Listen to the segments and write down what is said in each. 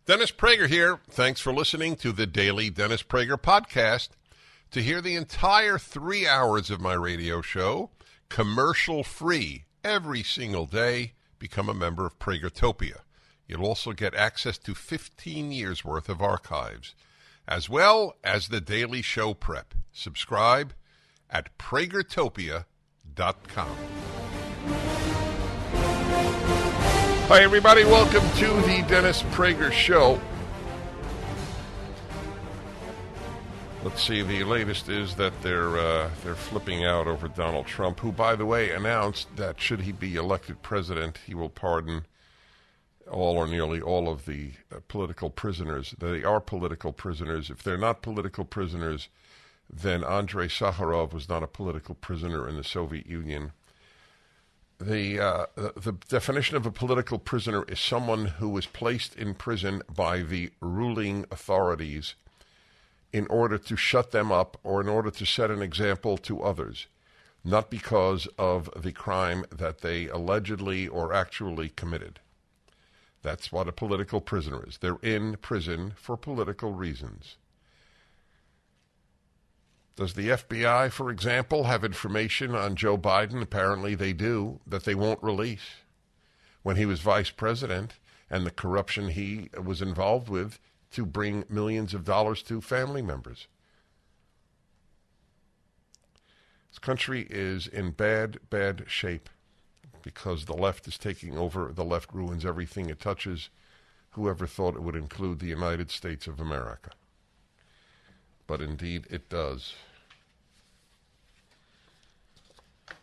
Dennis Prager here. Thanks for listening to the Daily Dennis Prager Podcast. To hear the entire 3 hours of my radio show, commercial-free, every single day, become a member of Pragertopia. You'll also get access to 15 years' worth of archives, as well as the daily show prep. Subscribe at Pragertopia.com. Hi, everybody. Welcome to the Dennis Prager Show. Let's see. The latest is that they're flipping out over Donald Trump, who, by the way, announced that should he be elected president, he will pardon all or nearly all of the political prisoners. They are political prisoners. If they're not political prisoners, then Andrei Sakharov was not a political prisoner in the Soviet Union. The definition of a political prisoner is someone who was placed in prison by the ruling authorities in order to shut them up or in order to set an example to others, not because of the crime that they allegedly or actually committed. That's what a political prisoner is. They're in prison for political reasons. Does the FBI, for example, have information on Joe Biden? Apparently they do, that they won't release. When he was vice president and the corruption he was involved with to bring millions of dollars to family members. This country is in bad shape because the left is taking over. The left ruins everything it touches. Whoever thought it would include the United States of America? But indeed it does.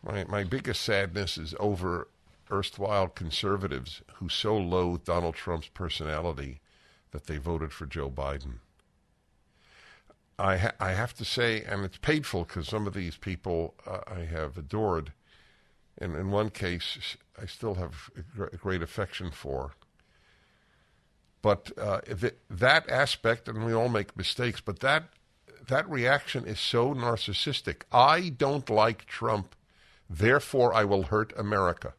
My biggest sadness is over erstwhile conservatives who so loathe Donald Trump's personality that they voted for Joe Biden. I have to say, and it's painful because some of these people I have adored, and in one case I still have a great affection for. But that aspect, and we all make mistakes, but that reaction is so narcissistic. I don't like Trump, therefore I will hurt America.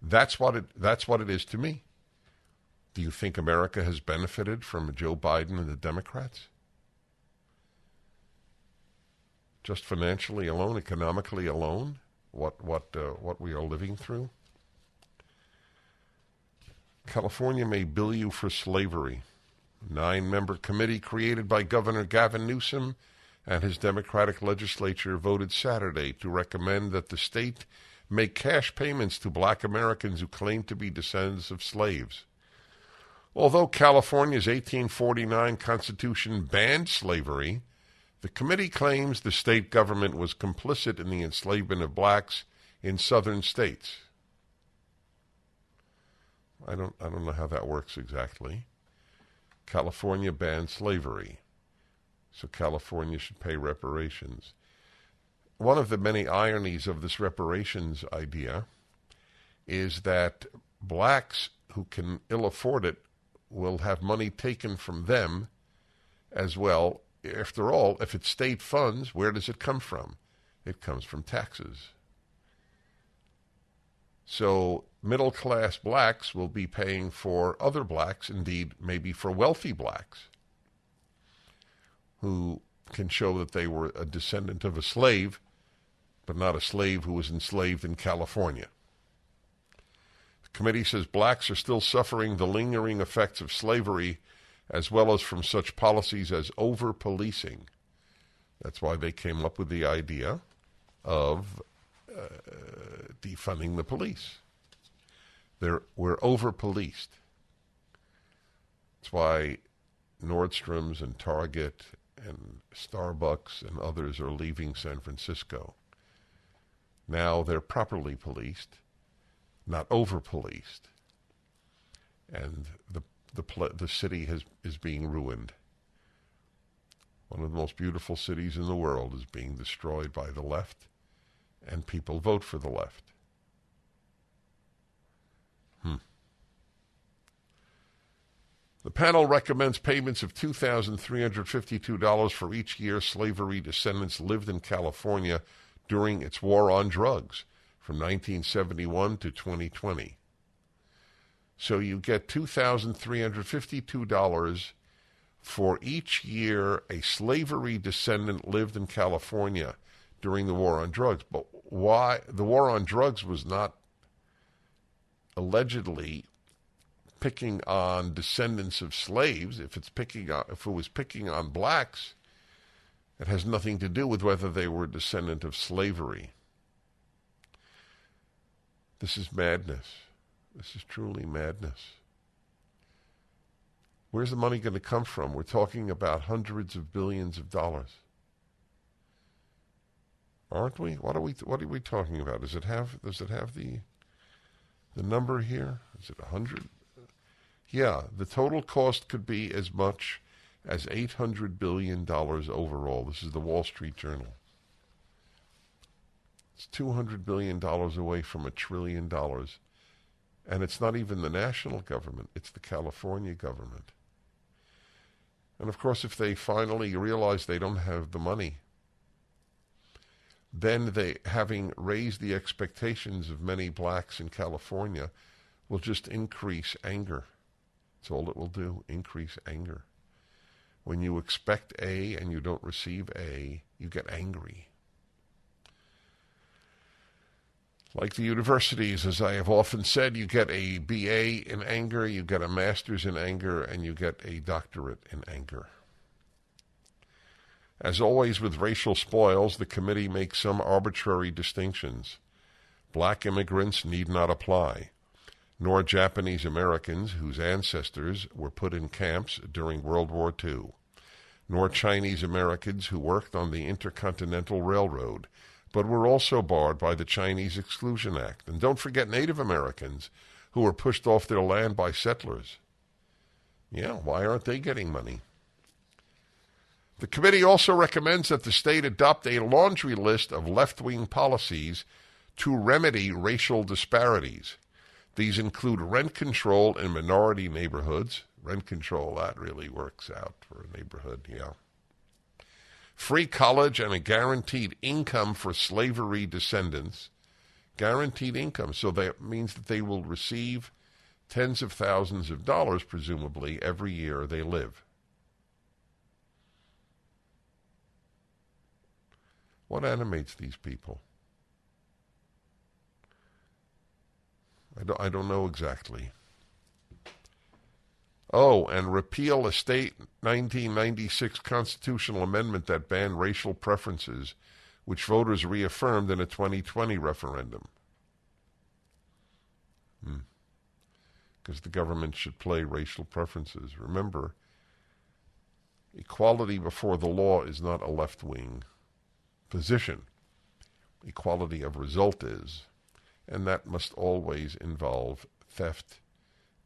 That's what it is to me. Do you think America has benefited from Joe Biden and the Democrats? Just financially alone, economically alone, what we are living through? California may bill you for slavery. 9-member committee created by Governor Gavin Newsom and his Democratic legislature voted Saturday to recommend that the state make cash payments to black Americans who claim to be descendants of slaves. Although California's 1849 Constitution banned slavery, the committee claims the state government was complicit in the enslavement of blacks in southern states. I don't know how that works exactly. California banned slavery, so California should pay reparations. One of the many ironies of this reparations idea is that blacks who can ill afford it will have money taken from them as well. After all, if it's state funds, where does it come from? It comes from taxes. So middle-class blacks will be paying for other blacks, indeed maybe for wealthy blacks, who can show that they were a descendant of a slave, but not a slave who was enslaved in California. The committee says blacks are still suffering the lingering effects of slavery, as well as from such policies as over-policing. That's why they came up with the idea of defunding the police. We're over-policed. That's why Nordstrom's and Target and Starbucks and others are leaving San Francisco. Now they're properly policed, not over-policed. And the city is being ruined. One of the most beautiful cities in the world is being destroyed by the left, and people vote for the left. The panel recommends payments of $2,352 for each year slavery descendants lived in California during its war on drugs from 1971 to 2020. So you get $2,352 for each year a slavery descendant lived in California during the war on drugs. But why? The war on drugs was not allegedly picking on descendants of slaves. If it was picking on blacks, it has nothing to do with whether they were a descendant of slavery. This is madness. This is truly madness. Where's the money going to come from? We're talking about hundreds of billions of dollars. Aren't we? What are we talking about? Does it have the number here? Is it 100? Yeah, the total cost could be as much as $800 billion overall. This is the Wall Street Journal. It's $200 billion away from $1 trillion. And it's not even the national government, it's the California government. And of course, if they finally realize they don't have the money, then they, having raised the expectations of many blacks in California, will just increase anger. That's all it will do, increase anger. When you expect A and you don't receive A, you get angry. Like the universities, as I have often said, you get a BA in anger, you get a master's in anger, and you get a doctorate in anger. As always with racial spoils, the committee makes some arbitrary distinctions. Black immigrants need not apply, nor Japanese Americans whose ancestors were put in camps during World War II, nor Chinese Americans who worked on the Intercontinental Railroad, but were also barred by the Chinese Exclusion Act. And don't forget Native Americans who were pushed off their land by settlers. Yeah, why aren't they getting money? The committee also recommends that the state adopt a laundry list of left-wing policies to remedy racial disparities. These include rent control in minority neighborhoods. Rent control, that really works out for a neighborhood, yeah. Free college and a guaranteed income for slavery descendants. Guaranteed income. So that means that they will receive tens of thousands of dollars, presumably, every year they live. What animates these people? I don't know exactly. Oh, and repeal a state 1996 constitutional amendment that banned racial preferences, which voters reaffirmed in a 2020 referendum. Because the government should play racial preferences. Remember, equality before the law is not a left-wing position. Equality of result is, and that must always involve theft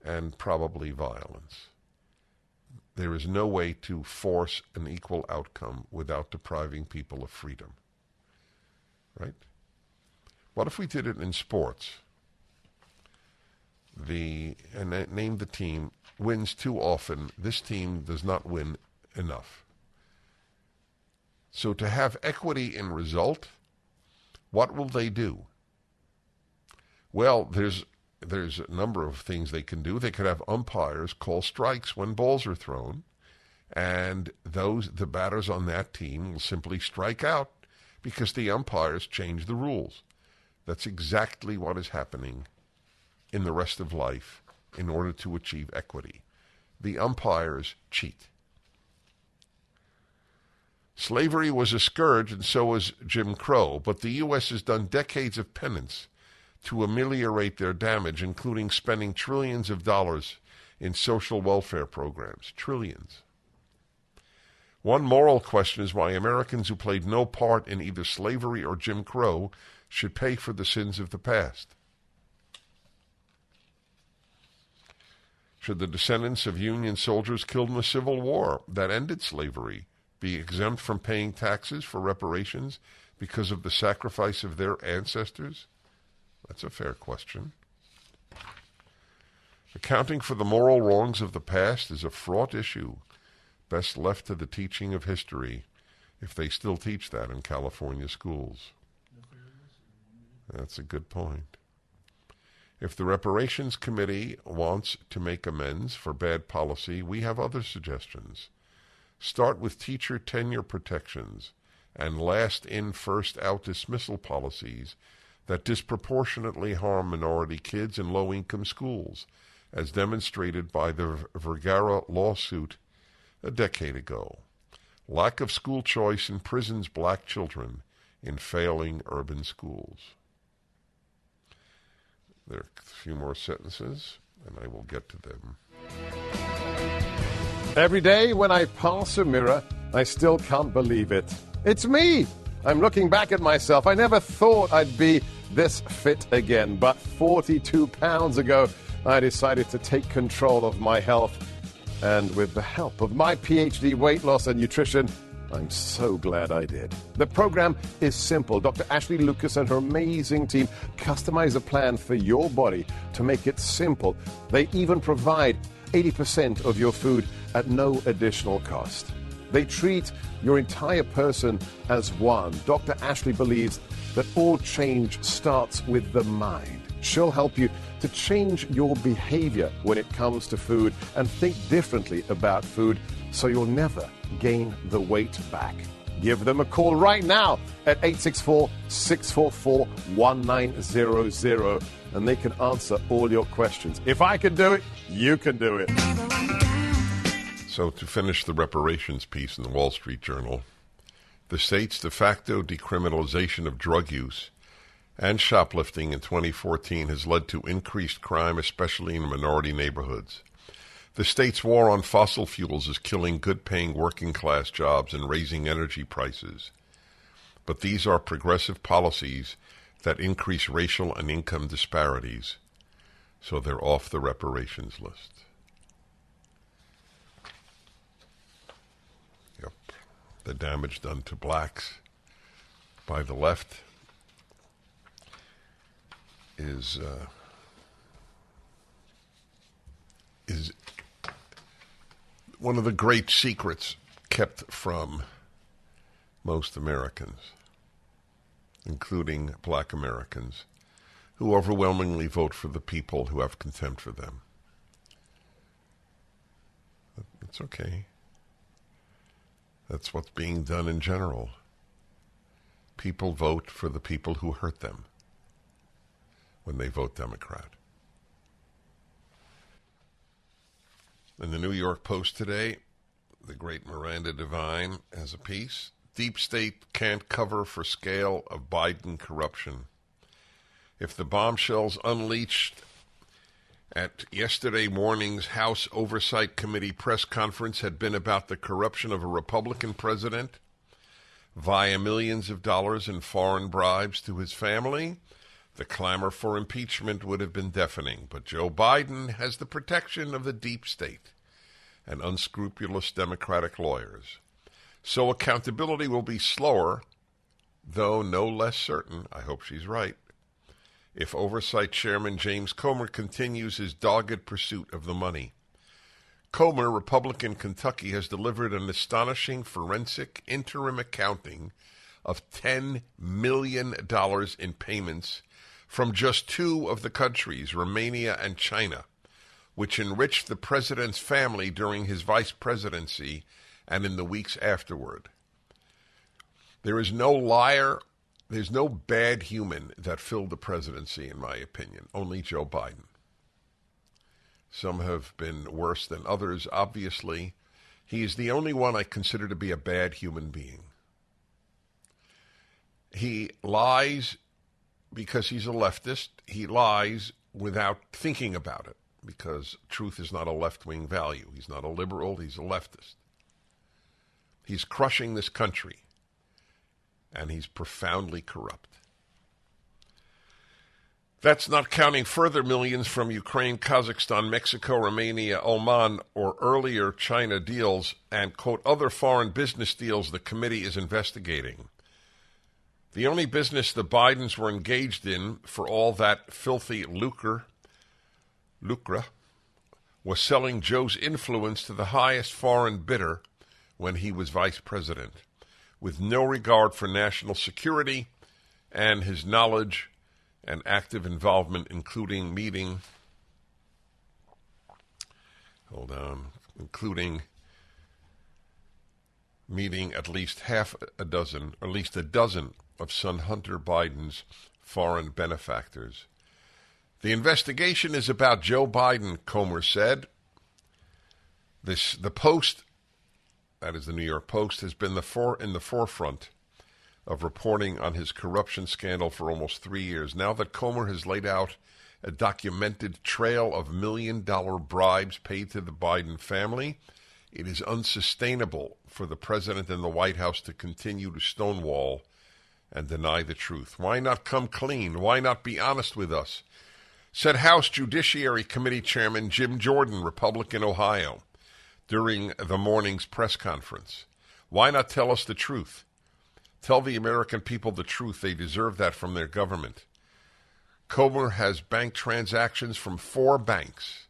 and probably violence. There is no way to force an equal outcome without depriving people of freedom. Right? What if we did it in sports? Name the team wins too often. This team does not win enough. So to have equity in result, what will they do? Well, there's a number of things they can do. They could have umpires call strikes when balls are thrown, and the batters on that team will simply strike out because the umpires change the rules. That's exactly what is happening in the rest of life in order to achieve equity. The umpires cheat. Slavery was a scourge, and so was Jim Crow, but the U.S. has done decades of penance to ameliorate their damage, including spending trillions of dollars in social welfare programs. Trillions. One moral question is why Americans who played no part in either slavery or Jim Crow should pay for the sins of the past. Should the descendants of Union soldiers killed in the Civil War that ended slavery be exempt from paying taxes for reparations because of the sacrifice of their ancestors? That's a fair question. Accounting for the moral wrongs of the past is a fraught issue, best left to the teaching of history, if they still teach that in California schools. That's a good point. If the Reparations Committee wants to make amends for bad policy, we have other suggestions. Start with teacher tenure protections and last-in, first-out dismissal policies that disproportionately harm minority kids in low-income schools, as demonstrated by the Vergara lawsuit a decade ago. Lack of school choice imprisons black children in failing urban schools. There are a few more sentences, and I will get to them. Every day when I pass a mirror, I still can't believe it. It's me! I'm looking back at myself. I never thought I'd be this fit again, but 42 pounds ago, I decided to take control of my health. And with the help of my PhD weight loss and nutrition, I'm so glad I did. The program is simple. Dr. Ashley Lucas and her amazing team customize a plan for your body to make it simple. They even provide 80% of your food at no additional cost. They treat your entire person as one. Dr. Ashley believes that all change starts with the mind. She'll help you to change your behavior when it comes to food and think differently about food so you'll never gain the weight back. Give them a call right now at 864-644-1900 and they can answer all your questions. If I can do it, you can do it. So to finish the reparations piece in the Wall Street Journal, the state's de facto decriminalization of drug use and shoplifting in 2014 has led to increased crime, especially in minority neighborhoods. The state's war on fossil fuels is killing good-paying working-class jobs and raising energy prices. But these are progressive policies that increase racial and income disparities, so they're off the reparations list. Yep. The damage done to blacks by the left is one of the great secrets kept from most Americans, including black Americans, who overwhelmingly vote for the people who have contempt for them. It's okay. That's what's being done in general. People vote for the people who hurt them when they vote Democrat. In the New York Post today, the great Miranda Devine has a piece. Deep State can't cover for scale of Biden corruption. If the bombshells unleashed at yesterday morning's House Oversight Committee press conference had been about the corruption of a Republican president via millions of dollars in foreign bribes to his family, the clamor for impeachment would have been deafening. But Joe Biden has the protection of the deep state and unscrupulous Democratic lawyers. So accountability will be slower, though no less certain, I hope she's right, if Oversight Chairman James Comer continues his dogged pursuit of the money. Comer, Republican Kentucky, has delivered an astonishing forensic interim accounting of $10 million in payments from just two of the countries, Romania and China, which enriched the president's family during his vice presidency and in the weeks afterward. There is no liar, there's no bad human that filled the presidency, in my opinion, only Joe Biden. Some have been worse than others, obviously. He is the only one I consider to be a bad human being. He lies because he's a leftist. He lies without thinking about it, because truth is not a left-wing value. He's not a liberal, he's a leftist. He's crushing this country, and he's profoundly corrupt. That's not counting further millions from Ukraine, Kazakhstan, Mexico, Romania, Oman, or earlier China deals and, quote, other foreign business deals the committee is investigating. The only business the Bidens were engaged in for all that filthy lucre was selling Joe's influence to the highest foreign bidder when he was vice president, with no regard for national security and his knowledge and active involvement, including meeting at least a dozen of son Hunter Biden's foreign benefactors. The investigation is about Joe Biden, Comer said. The Post, that is the New York Post, has been in the forefront of reporting on his corruption scandal for almost 3 years. Now that Comer has laid out a documented trail of million-dollar bribes paid to the Biden family, it is unsustainable for the president and the White House to continue to stonewall and deny the truth. Why not come clean? Why not be honest with us? Said House Judiciary Committee Chairman Jim Jordan, Republican, Ohio, during the morning's press conference. Why not tell us the truth? Tell the American people the truth. They deserve that from their government. Comer has bank transactions from 4 banks,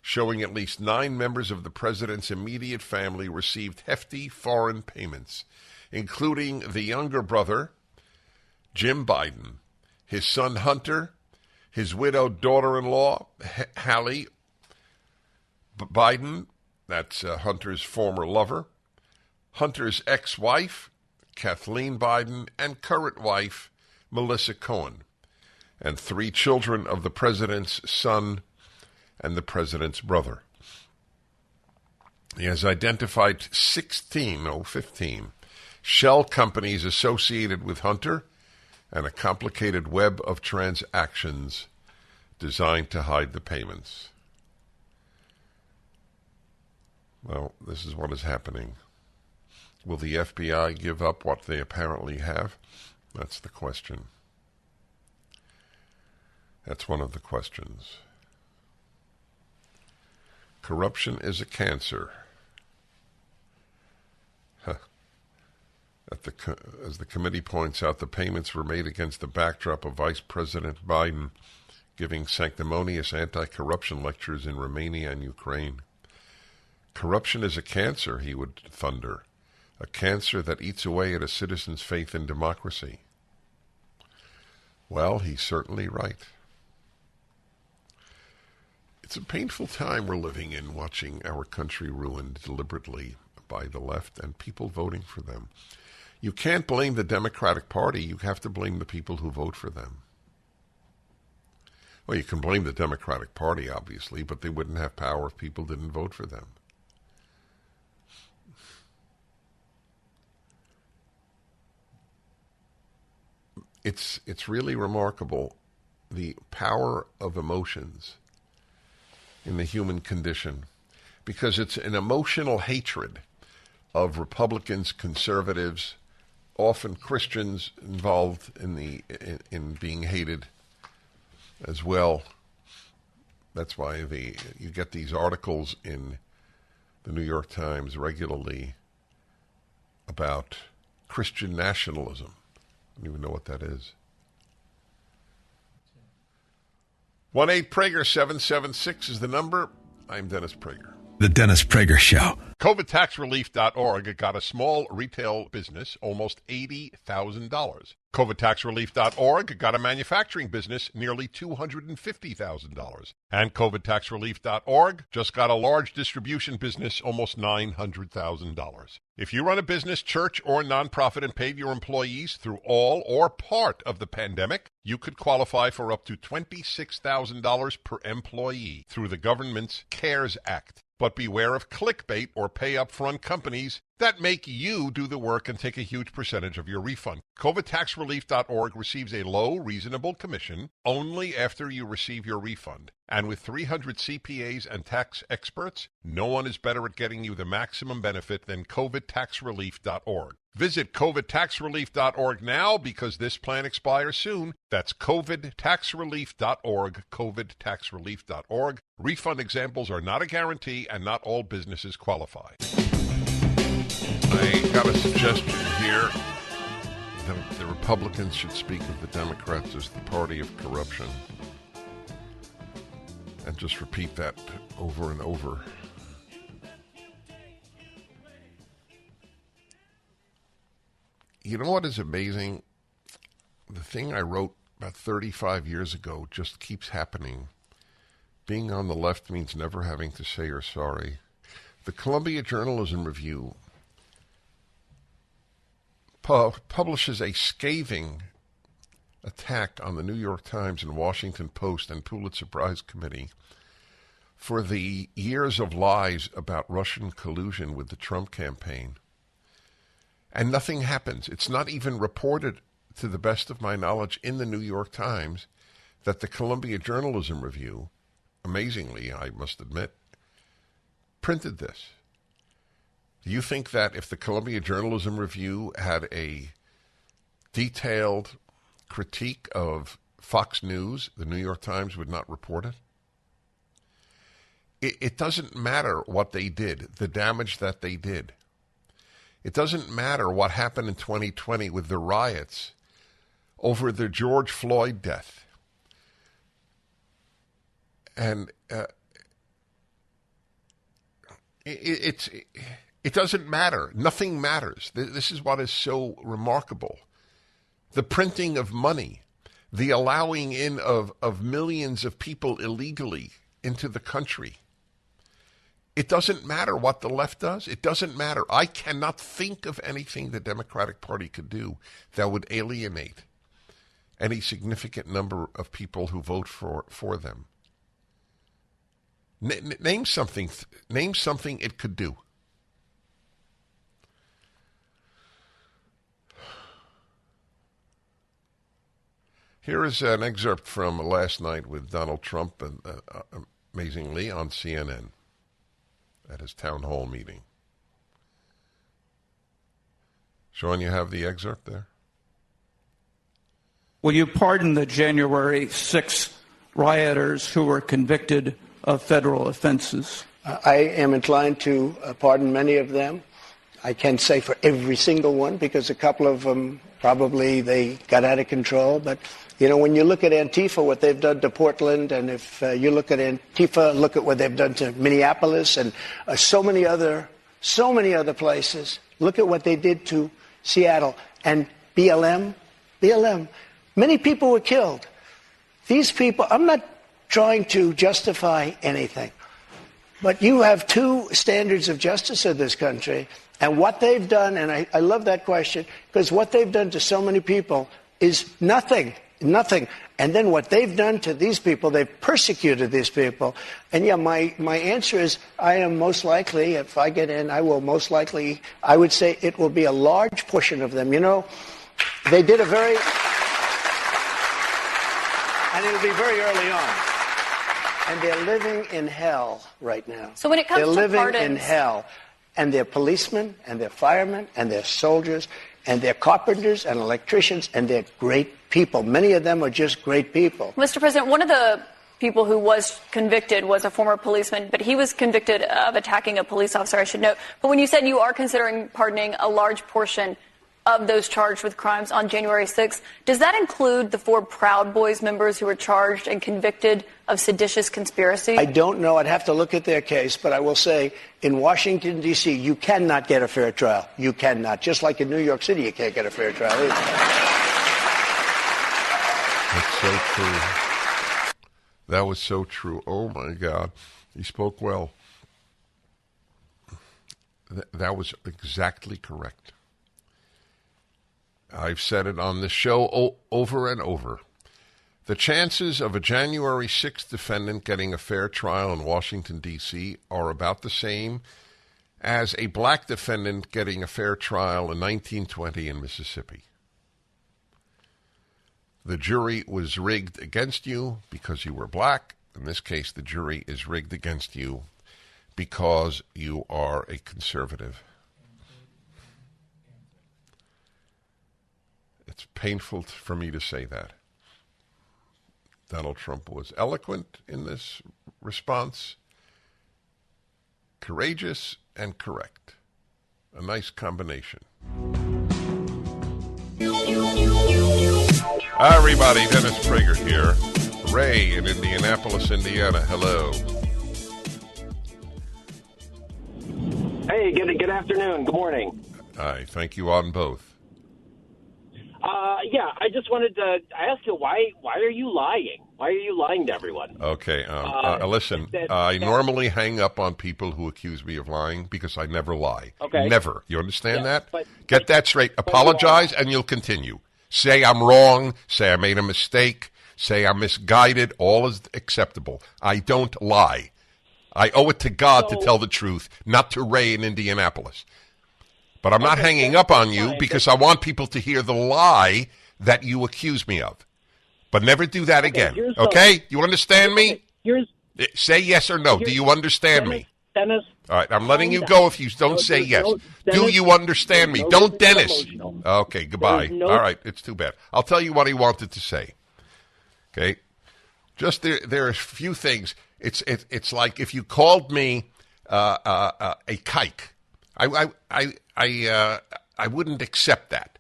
showing at least 9 members of the president's immediate family received hefty foreign payments, including the younger brother, Jim Biden, his son Hunter, his widowed daughter-in-law, Hallie Biden, that's Hunter's former lover, Hunter's ex-wife, Kathleen Biden, and current wife, Melissa Cohen, and 3 children of the president's son and the president's brother. He has identified 15 shell companies associated with Hunter and a complicated web of transactions designed to hide the payments. Well, this is what is happening. Will the FBI give up what they apparently have? That's the question. That's one of the questions. Corruption is a cancer. As the committee points out, the payments were made against the backdrop of Vice President Biden giving sanctimonious anti-corruption lectures in Romania and Ukraine. Corruption is a cancer, he would thunder, a cancer that eats away at a citizen's faith in democracy. Well, he's certainly right. It's a painful time we're living in, watching our country ruined deliberately by the left and people voting for them. You can't blame the Democratic Party. You have to blame the people who vote for them. Well, you can blame the Democratic Party, obviously, but they wouldn't have power if people didn't vote for them. It's really remarkable, the power of emotions in the human condition, because it's an emotional hatred of Republicans, conservatives, often Christians involved in being hated as well. That's why you get these articles in the New York Times regularly about Christian nationalism. I don't even know what that is. 1-8-PRAGER-776 is the number. I'm Dennis Prager. The Dennis Prager Show. COVIDtaxrelief.org got a small retail business almost $80,000. COVIDtaxrelief.org got a manufacturing business nearly $250,000. And COVIDtaxrelief.org just got a large distribution business almost $900,000. If you run a business, church, or nonprofit and paid your employees through all or part of the pandemic, you could qualify for up to $26,000 per employee through the government's CARES Act. But beware of clickbait or pay-up-front companies that make you do the work and take a huge percentage of your refund. COVIDtaxrelief.org receives a low, reasonable commission only after you receive your refund. And with 300 CPAs and tax experts, no one is better at getting you the maximum benefit than COVIDtaxrelief.org. Visit COVIDtaxrelief.org now because this plan expires soon. That's COVIDtaxrelief.org, COVIDtaxrelief.org. Refund examples are not a guarantee and not all businesses qualify. I got a suggestion here that the Republicans should speak of the Democrats as the party of corruption. And just repeat that over and over. You know what is amazing? The thing I wrote about 35 years ago just keeps happening. Being on the left means never having to say you're sorry. The Columbia Journalism Review publishes a scathing attack on the New York Times and Washington Post and Pulitzer Prize Committee for the years of lies about Russian collusion with the Trump campaign. And nothing happens. It's not even reported, to the best of my knowledge, in the New York Times that the Columbia Journalism Review, amazingly, I must admit, printed this. Do you think that if the Columbia Journalism Review had a detailed critique of Fox News, the New York Times would not report it? It doesn't matter what they did, the damage that they did. It doesn't matter what happened in 2020 with the riots over the George Floyd death. And it doesn't matter. Nothing matters. This is what is so remarkable. The printing of money, the allowing in of millions of people illegally into the country. It doesn't matter what the left does. It doesn't matter. I cannot think of anything the Democratic Party could do that would alienate any significant number of people who vote for them. Name something. Name something it could do. Here is an excerpt from last night with Donald Trump, amazingly, on CNN at his town hall meeting. Sean, you have the excerpt there? Will you pardon the January 6th rioters who were convicted of federal offenses? I am inclined to pardon many of them. I can't say for every single one because a couple of them probably they got out of control. But, you know, when you look at Antifa, what they've done to Portland, and if you look at Antifa, look at what they've done to Minneapolis and so many other places. Look at what they did to Seattle and BLM. Many people were killed. These people, I'm not trying to justify anything, but you have two standards of justice in this country, and what they've done, and I love that question, because what they've done to so many people is nothing. And then what they've done to these people, they've persecuted these people. And yeah, my answer is I am most likely, if I get in, I would say it will be a large portion of them. You know, they did and it'll be very early on. And they're living in hell right now. So when it comes to pardons, they're living in hell. And they're policemen, and they're firemen, and they're soldiers, and they're carpenters and electricians, and they're great people. Many of them are just great people. Mr. President, one of the people who was convicted was a former policeman, but he was convicted of attacking a police officer, I should note. But when you said you are considering pardoning a large portion of those charged with crimes on January 6th, does that include the 4 Proud Boys members who were charged and convicted of seditious conspiracy? I don't know. I'd have to look at their case, but I will say in Washington, D.C., you cannot get a fair trial. You cannot. Just like in New York City, you can't get a fair trial either. That's so true. That was so true. Oh, my God. He spoke well. That was exactly correct. I've said it on this show over and over. The chances of a January 6th defendant getting a fair trial in Washington, D.C. are about the same as a black defendant getting a fair trial in 1920 in Mississippi. The jury was rigged against you because you were black. In this case, the jury is rigged against you because you are a conservative. It's painful for me to say that. Donald Trump was eloquent in this response, courageous and correct. A nice combination. Hi, everybody. Dennis Prager here. Ray in Indianapolis, Indiana. Hello. Hey, good afternoon. Good morning. Hi. Thank you on both. Yeah, I just wanted to ask you, why are you lying? Why are you lying to everyone? Okay, listen, I normally hang up on people who accuse me of lying because I never lie. Okay. Never. You understand that? But, Get that straight. Apologize, and you'll continue. Say I'm wrong. Say I made a mistake. Say I'm misguided. All is acceptable. I don't lie. I owe it to God to tell the truth, not to Ray in Indianapolis. But I'm not hanging up on you because I want people to hear the lie that you accuse me of. But never do that again. Okay? You understand me? Say yes or no. Do you understand me? Dennis. All right. I'm letting you go if you don't say yes. Do you understand me? Don't, Dennis. Okay. Goodbye. All right. It's too bad. I'll tell you what he wanted to say. Okay? Just there are a few things. It's like if you called me a kike. I wouldn't accept that.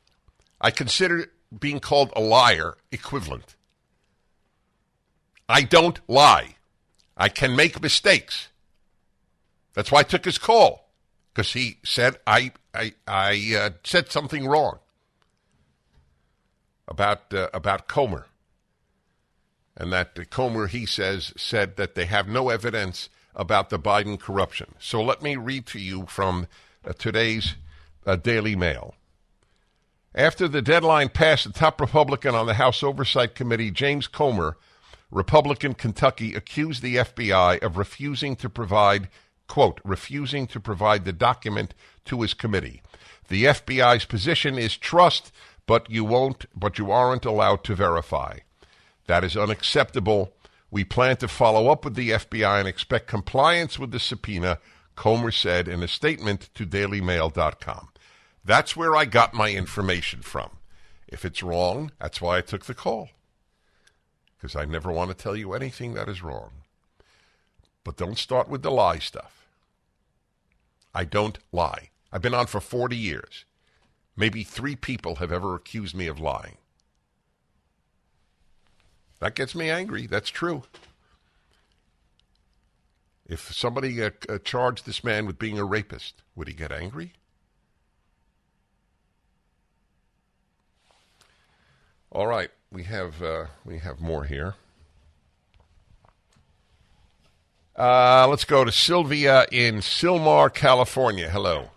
I consider being called a liar equivalent. I don't lie. I can make mistakes. That's why I took his call, because he said I said something wrong about Comer, and that Comer, he said that they have no evidence about the Biden corruption. So let me read to you from today's Daily Mail. After the deadline passed, the top Republican on the House Oversight Committee, James Comer, Republican Kentucky, accused the FBI of refusing to provide, quote, refusing to provide the document to his committee. The FBI's position is trust, but you aren't allowed to verify. That is unacceptable. We plan to follow up with the FBI and expect compliance with the subpoena, Comer said in a statement to DailyMail.com. That's where I got my information from. If it's wrong, that's why I took the call. Because I never want to tell you anything that is wrong. But don't start with the lie stuff. I don't lie. I've been on for 40 years. Maybe 3 people have ever accused me of lying. That gets me angry. That's true. If somebody charged this man with being a rapist, would he get angry? All right, we have more here. Let's go to Sylvia in Sylmar, California. Hello.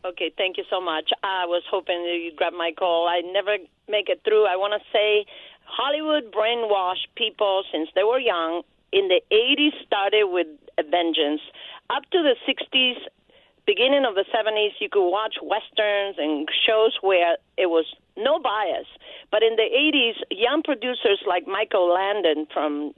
Okay, thank you so much. I was hoping that you'd grab my call. I never make it through. I want to say Hollywood brainwashed people since they were young. In the 80s, started with a vengeance. Up to the 60s, beginning of the 70s, you could watch Westerns and shows where it was no bias. But in the 80s, young producers like Michael Landon from,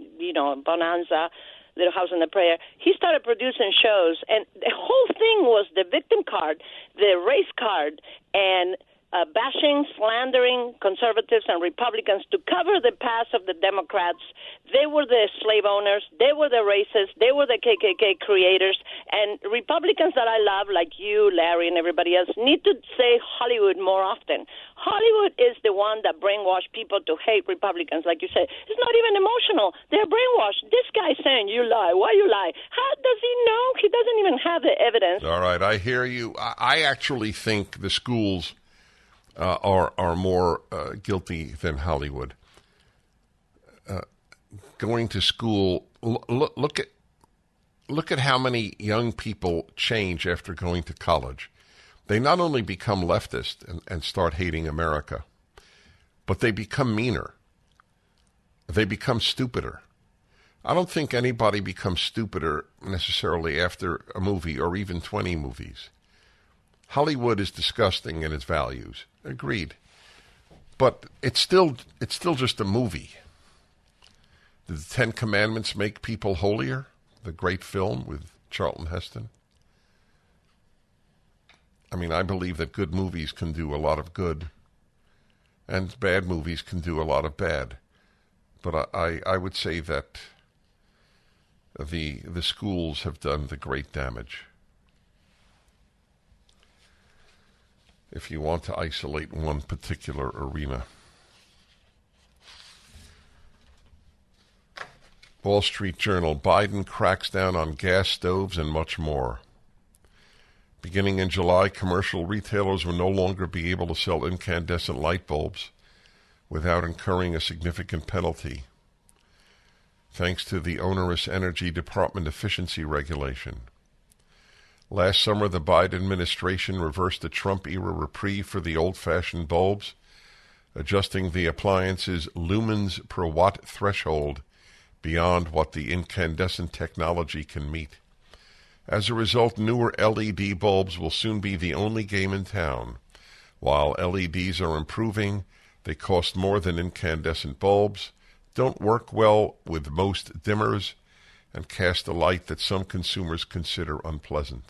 Bonanza, Little House on the Prairie, he started producing shows. And the whole thing was the victim card, the race card, and bashing, slandering conservatives and Republicans to cover the past of the Democrats. They were the slave owners. They were the racists. They were the KKK creators. And Republicans that I love, like you, Larry, and everybody else, need to say Hollywood more often. Hollywood is the one that brainwashed people to hate Republicans, like you said. It's not even emotional. They're brainwashed. This guy's saying, you lie. Why you lie? How does he know? He doesn't even have the evidence. All right, I hear you. I actually think the schools are more guilty than Hollywood. Going to school, look at how many young people change after going to college. They not only become leftist and start hating America, but they become meaner. They become stupider. I don't think anybody becomes stupider necessarily after a movie or even 20 movies. Hollywood is disgusting in its values. Agreed. But it's still just a movie. Did the Ten Commandments make people holier? The great film with Charlton Heston? I mean, I believe that good movies can do a lot of good, and bad movies can do a lot of bad. But I would say that the schools have done the great damage. If you want to isolate one particular arena. Wall Street Journal, Biden cracks down on gas stoves and much more. Beginning in July, commercial retailers will no longer be able to sell incandescent light bulbs without incurring a significant penalty, thanks to the onerous Energy Department efficiency regulation. Last summer, the Biden administration reversed the Trump-era reprieve for the old-fashioned bulbs, adjusting the appliance's lumens per watt threshold beyond what the incandescent technology can meet. As a result, newer LED bulbs will soon be the only game in town. While LEDs are improving, they cost more than incandescent bulbs, don't work well with most dimmers, and cast a light that some consumers consider unpleasant.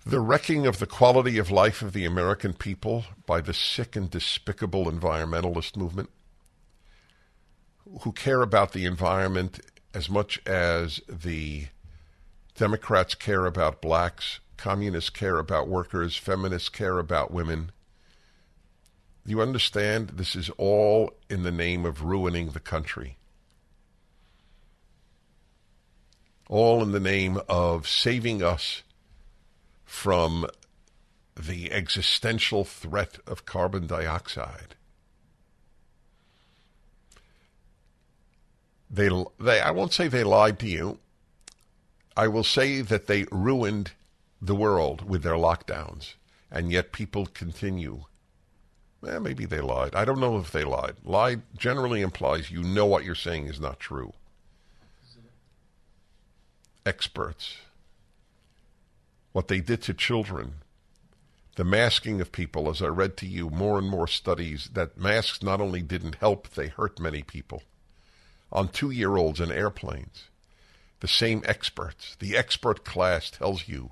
The wrecking of the quality of life of the American people by the sick and despicable environmentalist movement, who care about the environment as much as the Democrats care about blacks, communists care about workers, feminists care about women. You understand? This is all in the name of ruining the country. All in the name of saving us from the existential threat of carbon dioxide. I won't say they lied to you. I will say that they ruined the world with their lockdowns, and yet people continue. Maybe they lied. I don't know if they lied. Lied generally implies you know what you're saying is not true. Experts. What they did to children. The masking of people, as I read to you, more and more studies that masks not only didn't help, they hurt many people. On 2-year-olds in airplanes. The same experts, the expert class tells you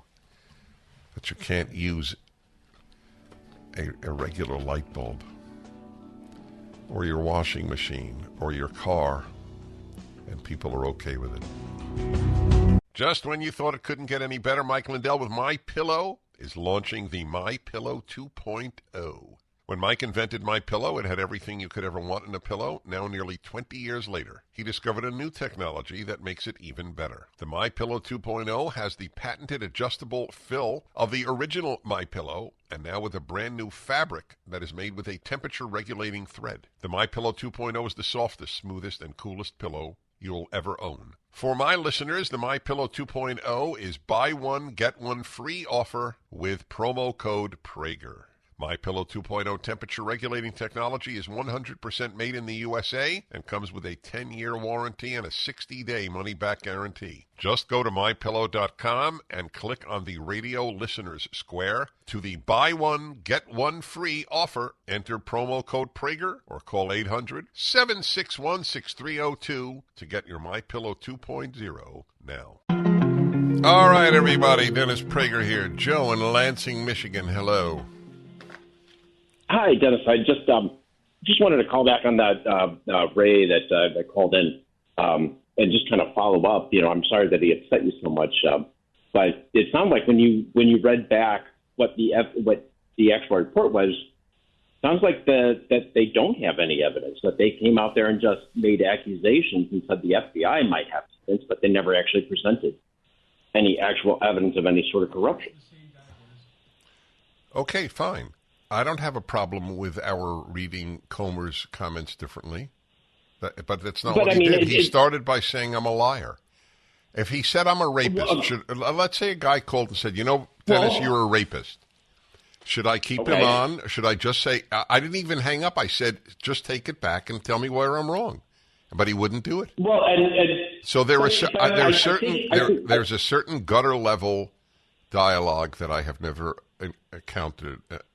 that you can't use a regular light bulb or your washing machine or your car, and people are okay with it. Just when you thought it couldn't get any better, Mike Lindell with MyPillow is launching the MyPillow 2.0. When Mike invented MyPillow, it had everything you could ever want in a pillow. Now, nearly 20 years later, he discovered a new technology that makes it even better. The MyPillow 2.0 has the patented adjustable fill of the original MyPillow, and now with a brand new fabric that is made with a temperature-regulating thread. The MyPillow 2.0 is the softest, smoothest, and coolest pillow you'll ever own. For my listeners, the MyPillow 2.0 is buy one, get one free offer with promo code Prager. MyPillow 2.0 temperature-regulating technology is 100% made in the USA and comes with a 10-year warranty and a 60-day money-back guarantee. Just go to MyPillow.com and click on the radio listeners square to the buy one, get one free offer. Enter promo code Prager or call 800-761-6302 to get your MyPillow 2.0 now. All right, everybody. Dennis Prager here. Joe in Lansing, Michigan. Hello. Hi, Dennis. I just wanted to call back on that Ray that called in and just kind of follow up. You know, I'm sorry that he upset you so much, but it sounded like when you read back what the actual report was, sounds like that they don't have any evidence, that they came out there and just made accusations and said the FBI might have evidence, but they never actually presented any actual evidence of any sort of corruption. Okay, fine. I don't have a problem with our reading Comer's comments differently, but that's not what he did. He started by saying I'm a liar. If he said I'm a rapist, let's say a guy called and said, you know, Dennis, you're a rapist. Should I keep him on? Should I just say, I didn't even hang up. I said, just take it back and tell me where I'm wrong. But he wouldn't do it. Well, so there's a certain gutter level dialogue that I have never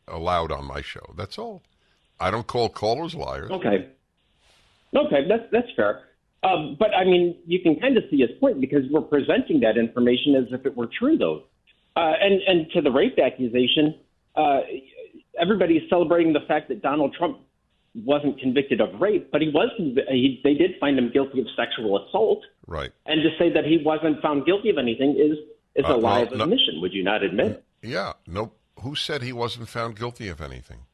allowed on my show. That's all. I don't call callers liars. Okay, that's fair. But I mean, you can kind of see his point because we're presenting that information as if it were true, though. And to the rape accusation, everybody's celebrating the fact that Donald Trump wasn't convicted of rape, but he was. They did find him guilty of sexual assault. Right. And to say that he wasn't found guilty of anything is a lie of admission. Would you not admit? Yeah. Nope. Who said he wasn't found guilty of anything?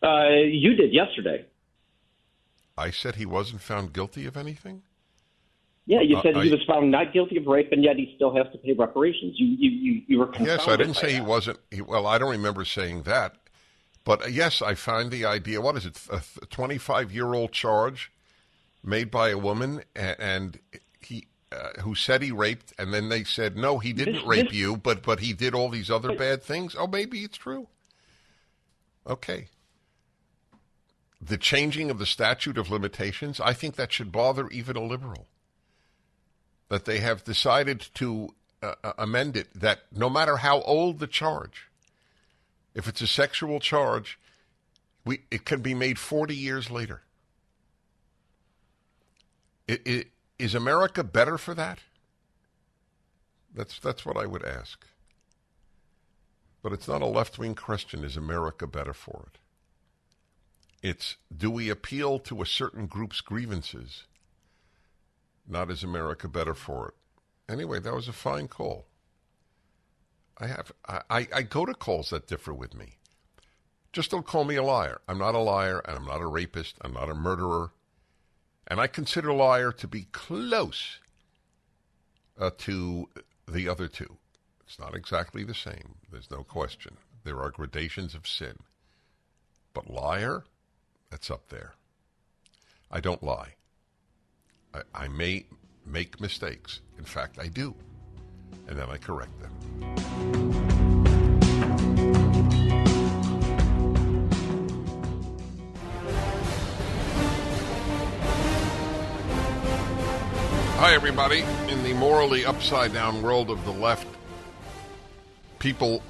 You did yesterday. I said he wasn't found guilty of anything? Yeah, you said he was found not guilty of rape, and yet he still has to pay reparations. You were confounded. Yes, I didn't say that. he wasn't. Well, I don't remember saying that. But yes, I find the idea, what is it, a 25-year-old charge made by a woman, and he who said he raped, and then they said, no, he didn't rape you, but he did all these other bad things? Oh, maybe it's true. Okay. The changing of the statute of limitations, I think that should bother even a liberal. That they have decided to amend it, that no matter how old the charge, if it's a sexual charge, it can be made 40 years later. Is America better for that? That's what I would ask. But it's not a left-wing question, is America better for it? It's, do we appeal to a certain group's grievances? Not is America better for it. Anyway, that was a fine call. I go to calls that differ with me. Just don't call me a liar. I'm not a liar, and I'm not a rapist. I'm not a murderer. And I consider liar to be close to the other two. It's not exactly the same. There's no question. There are gradations of sin. But liar, that's up there. I don't lie. I may make mistakes. In fact, I do. And then I correct them. Hi, everybody. In the morally upside-down world of the left, people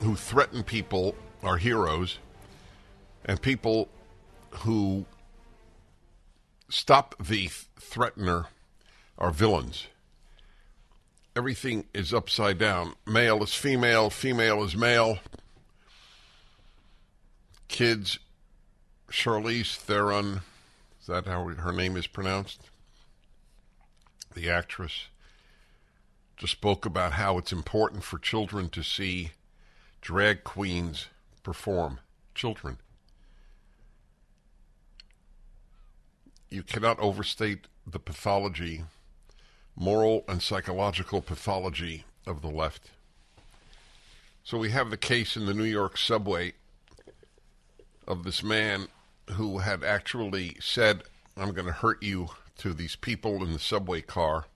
who threaten people are heroes, and people who stop the threatener are villains. Everything is upside down. Male is female, female is male. Kids, Charlize Theron, is that how her name is pronounced? The actress just spoke about how it's important for children to see drag queens perform. Children. You cannot overstate the pathology, moral and psychological pathology of the left. So we have the case in the New York subway of this man who had actually said, I'm going to hurt you, to these people in the subway car.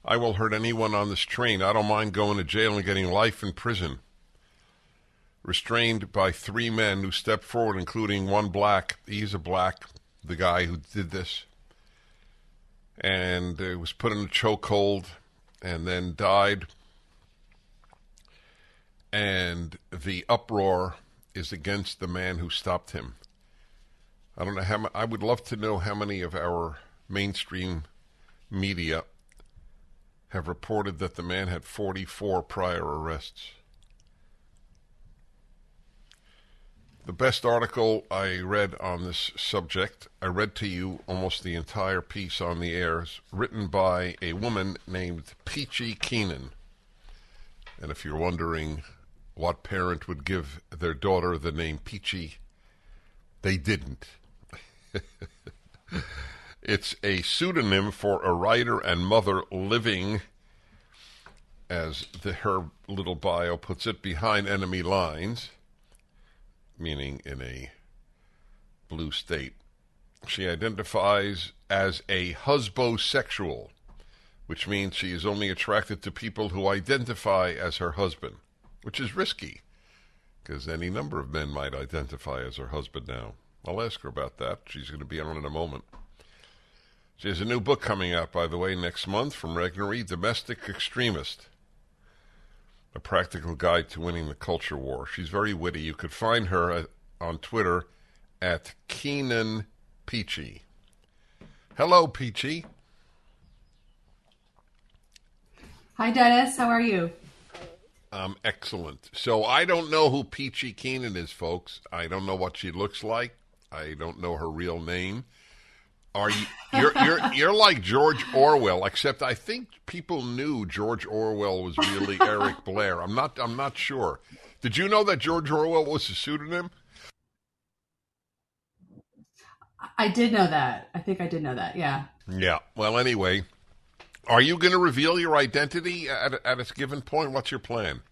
I will hurt anyone on this train. I don't mind going to jail and getting life in prison. Restrained by 3 men who stepped forward, including one black. He's a black, the guy who did this. And was put in a chokehold and then died. And the uproar is against the man who stopped him. I don't know how. I would love to know how many of our mainstream media have reported that the man had 44 prior arrests. The best article I read on this subject, I read to you almost the entire piece on the air, written by a woman named Peachy Keenan. And if you're wondering what parent would give their daughter the name Peachy, they didn't. It's a pseudonym for a writer and mother living, as her little bio puts it, behind enemy lines, meaning in a blue state. She identifies as a husbosexual, which means she is only attracted to people who identify as her husband, which is risky, because any number of men might identify as her husband now. I'll ask her about that. She's going to be on in a moment. She has a new book coming out, by the way, next month from Regnery, Domestic Extremist, a practical guide to winning the culture war. She's very witty. You could find her on Twitter at Keenan Peachy. Hello, Peachy. Hi, Dennis. How are you? Excellent. So I don't know who Peachy Keenan is, folks. I don't know what she looks like. I don't know her real name. Are you? You're like George Orwell, except I think people knew George Orwell was really Eric Blair. I'm not sure. Did you know that George Orwell was a pseudonym? I did know that. I think I did know that. Yeah. Yeah. Well, anyway, Are you going to reveal your identity at a given point? What's your plan?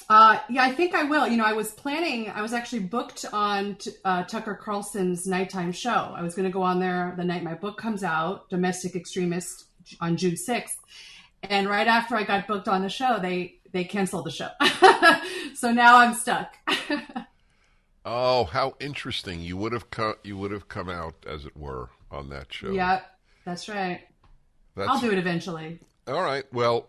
Yeah, I think I will. I was actually booked on Tucker Carlson's nighttime show. I was going to go on there the night my book comes out, Domestic Extremist, on June 6th. And right after I got booked on the show, they canceled the show. So now I'm stuck. Oh, how interesting. You would have come out, as it were, on that show. Yeah, that's right. I'll do it eventually. All right. Well,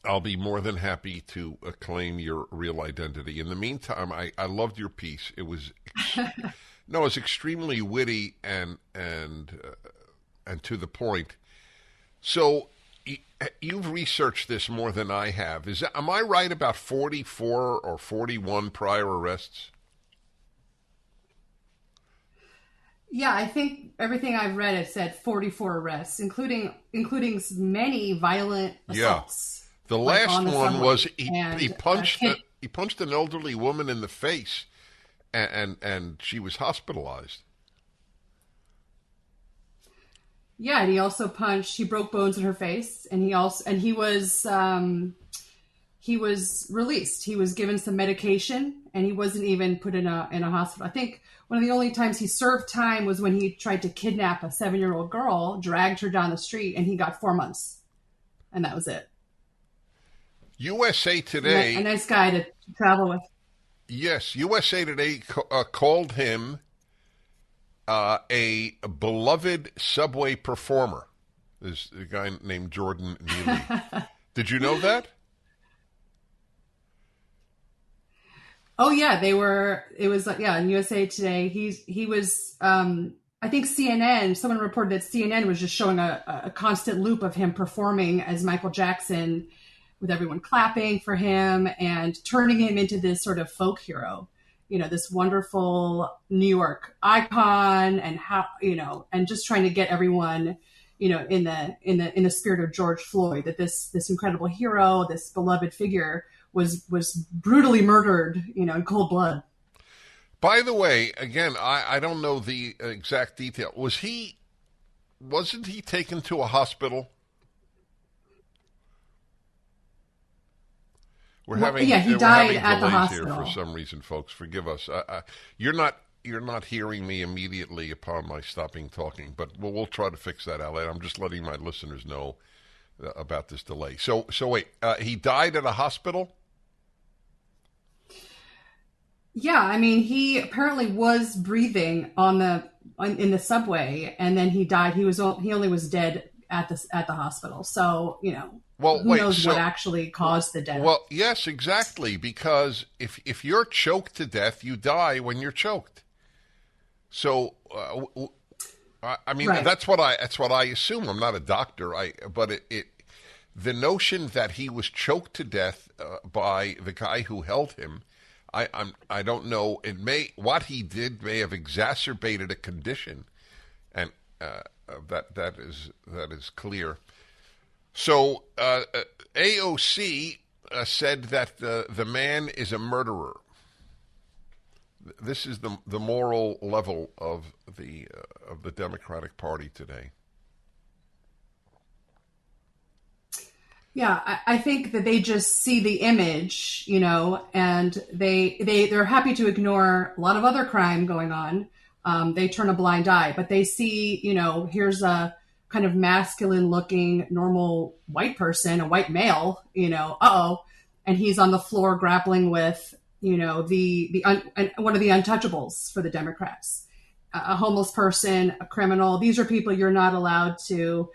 I'll be more than happy to claim your real identity. In the meantime, I loved your piece. It was it was extremely witty and to the point. So you've researched this more than I have. Am I right about 44 or 41 prior arrests? Yeah, I think everything I've read it said 44 arrests, including many violent assaults. Yeah. The last one was he punched an elderly woman in the face, and she was hospitalized. Yeah, and he broke bones in her face, and he was released. He was given some medication, and he wasn't even put in a hospital. I think one of the only times he served time was when he tried to kidnap a 7-year-old girl, dragged her down the street, and he got 4 months, and that was it. USA Today, a nice guy to travel with. Yes, USA Today called him a beloved subway performer. There's a guy named Jordan Neely. Did you know that? Oh yeah, in USA Today. He was, I think CNN, someone reported that CNN was just showing a constant loop of him performing as Michael Jackson, with everyone clapping for him and turning him into this sort of folk hero, this wonderful New York icon, and and just trying to get everyone, in the spirit of George Floyd, that this incredible hero, this beloved figure was brutally murdered, in cold blood. By the way, again, I don't know the exact detail. Wasn't he taken to a hospital? He died at the hospital here for some reason, folks. Forgive us. You're not hearing me immediately upon my stopping talking, but we'll try to fix that out. I'm just letting my listeners know about this delay. So wait, he died at a hospital? Yeah, I mean, he apparently was breathing in the subway, and then he died. He only was dead at the hospital. So who knows what actually caused the death? Well, yes, exactly. Because if you're choked to death, you die when you're choked. So, I mean, right. That's what I assume. I'm not a doctor. But the notion that he was choked to death by the guy who held him, I don't know. What he did may have exacerbated a condition, and that is clear. So AOC said that the man is a murderer. This is the moral level of the Democratic Party today. Yeah, I think that they just see the image, and they're happy to ignore a lot of other crime going on. They turn a blind eye, but they see, here's a kind of masculine looking normal white person, a white male, and he's on the floor grappling with, one of the untouchables for the Democrats, a homeless person, a criminal. These are people you're not allowed to,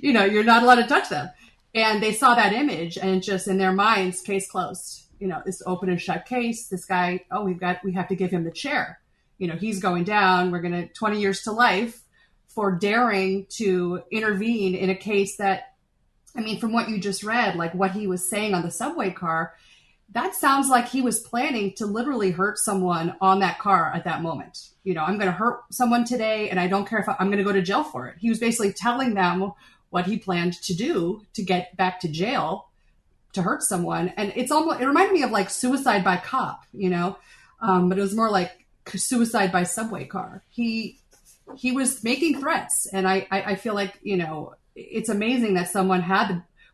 you're not allowed to touch them. And they saw that image, and just in their minds, case closed. This open and shut case. This guy, we have to give him the chair. He's going down. We're going to 20 years to life for daring to intervene in a case that, I mean, from what you just read, like what he was saying on the subway car, that sounds like he was planning to literally hurt someone on that car at that moment. I'm going to hurt someone today, and I don't care if I'm going to go to jail for it. He was basically telling them what he planned to do to get back to jail, to hurt someone. And it reminded me of like suicide by cop, but it was more like suicide by subway car. He he was making threats. And I feel like, you know, it's amazing that someone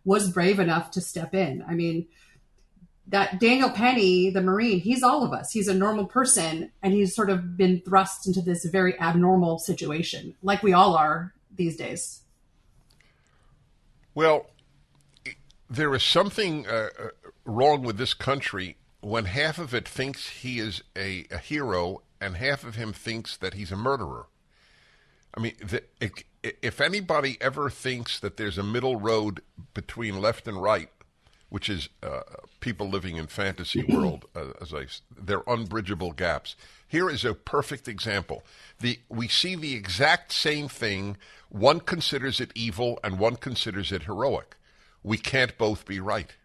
was brave enough to step in. I mean, that Daniel Penny, the Marine, he's all of us. He's a normal person, and he's sort of been thrust into this very abnormal situation, like we all are these days. Well, there is something wrong with this country when half of it thinks he is a hero and half of him thinks that he's a murderer. I mean, if anybody ever thinks that there's a middle road between left and right, which is people living in fantasy world, they're unbridgeable gaps. Here is a perfect example. We see the exact same thing. One considers it evil and one considers it heroic. We can't both be right.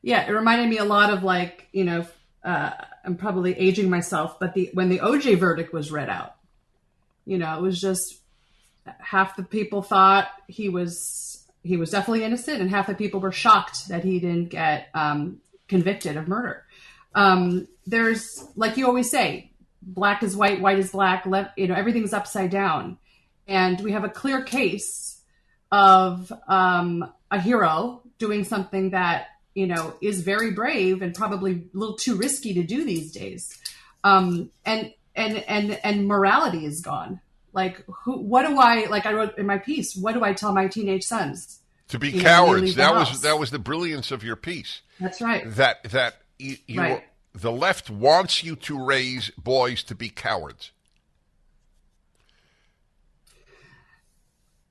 Yeah, it reminded me a lot of, like, you know, I'm probably aging myself, but when the OJ verdict was read out, you know, it was just half the people thought he was definitely innocent, and half the people were shocked that he didn't get convicted of murder. There's, like you always say, black is white, white is black, you know, everything's upside down. And we have a clear case of a hero doing something that, you know, is very brave and probably a little too risky to do these days. And morality is gone. Like, what do I wrote in my piece, what do I tell my teenage sons? To be cowards. That was the brilliance of your piece. That's right. That right. The left wants you to raise boys to be cowards.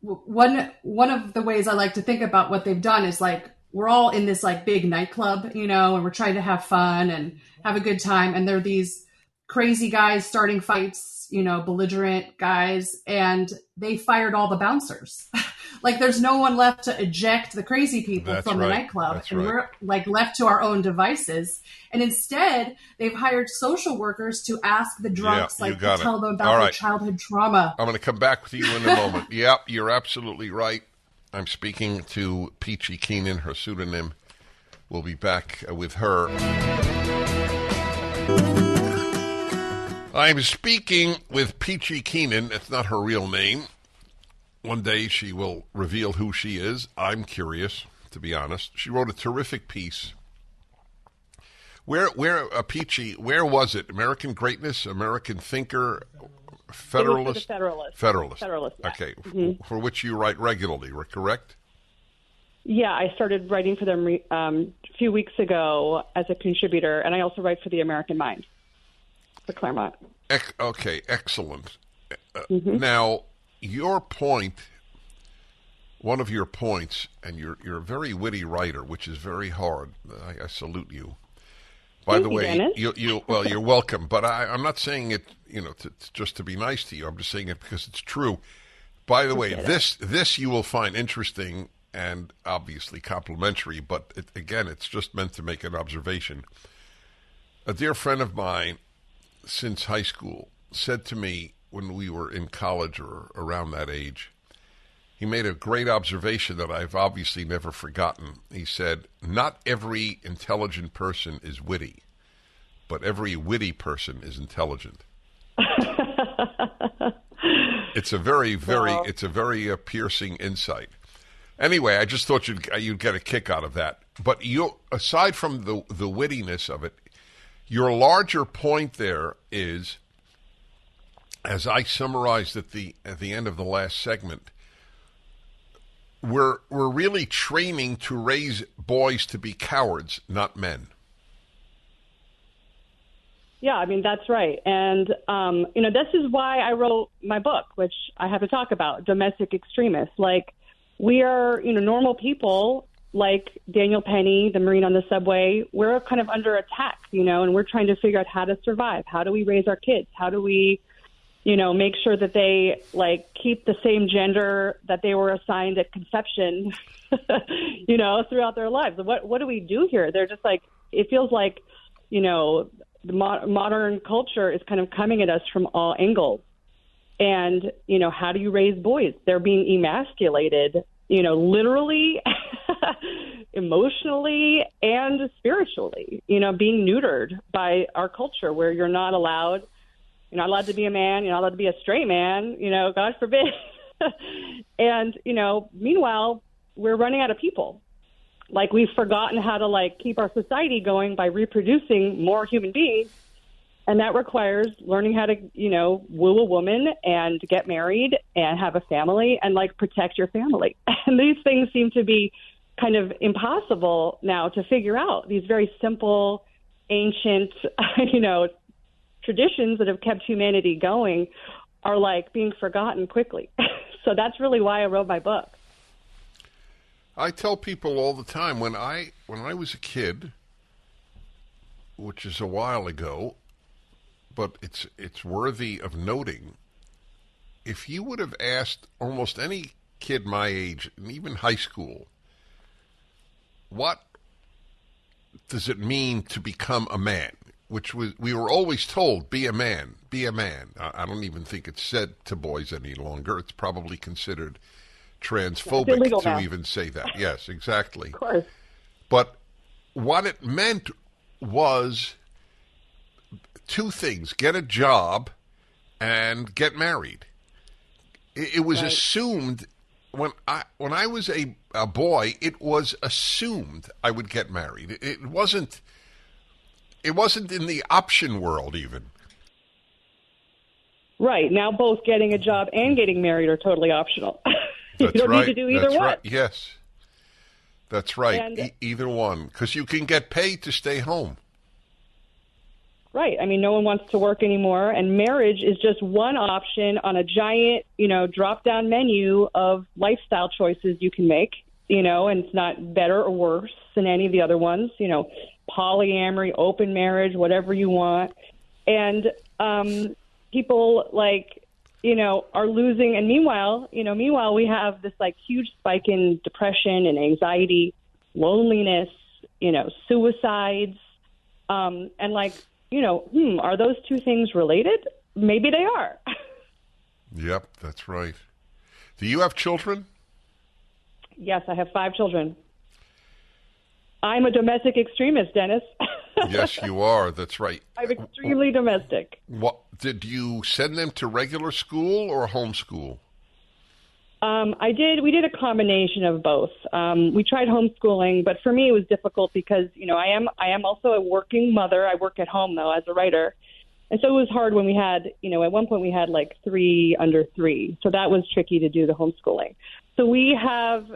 One of the ways I like to think about what they've done is, like, we're all in this, like, big nightclub, you know, and we're trying to have fun and have a good time. And there are these crazy guys starting fights, you know, belligerent guys, and they fired all the bouncers. Like, there's no one left to eject the crazy people from the nightclub. That's and we're, like, left to our own devices. And instead, they've hired social workers to ask the drunks, to tell them about their childhood trauma. I'm going to come back with you in a moment. Yep, you're absolutely right. I'm speaking to Peachy Keenan, her pseudonym. We'll be back with her. I'm speaking with Peachy Keenan. It's not her real name. One day she will reveal who she is. I'm curious, to be honest. She wrote a terrific piece. Peachy, where was it? American Greatness, American Thinker, Federalist? Federalist. Federalist. Yeah. Okay, for which you write regularly, correct? Yeah, I started writing for them a few weeks ago as a contributor, and I also write for the American Mind, for Claremont. Okay, excellent. Now, your point, one of your points, and you're a very witty writer, which is very hard. I salute you. By the way, you're welcome. But I'm not saying it, you know, just to be nice to you. I'm just saying it because it's true. By the way, this you will find interesting and obviously complimentary. But again, it's just meant to make an observation. A dear friend of mine since high school said to me when we were in college or around that age, he made a great observation that I've obviously never forgotten. He said, not every intelligent person is witty, but every witty person is intelligent. It's a very piercing insight. Anyway, I just thought you'd get a kick out of that. But aside from the wittiness of it, your larger point there is, as I summarized at the end of the last segment, we're really training to raise boys to be cowards, not men. Yeah, I mean, that's right. And, you know, this is why I wrote my book, which I have to talk about, Domestic Extremists. Like, we are, you know, normal people like Daniel Penny, the Marine on the subway. We're kind of under attack, you know, and we're trying to figure out how to survive. How do we raise our kids? How do we, you know, make sure that they, like, keep the same gender that they were assigned at conception, you know, throughout their lives? What do we do here? They're just like, it feels like, you know, the modern culture is kind of coming at us from all angles. And, you know, how do you raise boys? They're being emasculated, you know, literally emotionally and spiritually, you know, being neutered by our culture where you're not allowed to be a man, you're not allowed to be a straight man, you know, God forbid. And, you know, meanwhile, we're running out of people. Like, we've forgotten how to, like, keep our society going by reproducing more human beings. And that requires learning how to, you know, woo a woman and get married and have a family and, like, protect your family. And these things seem to be kind of impossible now to figure out. These very simple, ancient, you know, traditions that have kept humanity going are, like, being forgotten quickly. So that's really why I wrote my book. I tell people all the time, when I was a kid, which is a while ago, but it's worthy of noting, if you would have asked almost any kid my age, and even high school, what does it mean to become a man? Which we were always told, be a man, be a man. I don't even think it's said to boys any longer. It's probably considered transphobic to even say that. Yes, exactly. Of course. But what it meant was two things: get a job and get married. It was assumed when I was a boy, it was assumed I would get married. It wasn't in the option world even. Right. Now both getting a job and getting married are totally optional. You That's don't right. need to do either That's one. Right. Yes. That's right. And, either one. Because you can get paid to stay home. Right. I mean, no one wants to work anymore, and marriage is just one option on a giant, you know, drop-down menu of lifestyle choices you can make, you know, and it's not better or worse than any of the other ones, you know, polyamory, open marriage, whatever you want. And people, like, you know, are losing. And meanwhile, we have this, like, huge spike in depression and anxiety, loneliness, you know, suicides, and, like, you know, are those two things related? Maybe they are. Yep, that's right. Do you have children? Yes, I have 5 children. I'm a domestic extremist, Dennis. Yes, you are. That's right. I'm extremely domestic. What did you send them to regular school or homeschool? We did a combination of both. We tried homeschooling, but for me it was difficult because, you know, I am also a working mother. I work at home, though, as a writer. And so it was hard when we had, you know, at one point we had like 3 under 3. So that was tricky to do the homeschooling. So we have,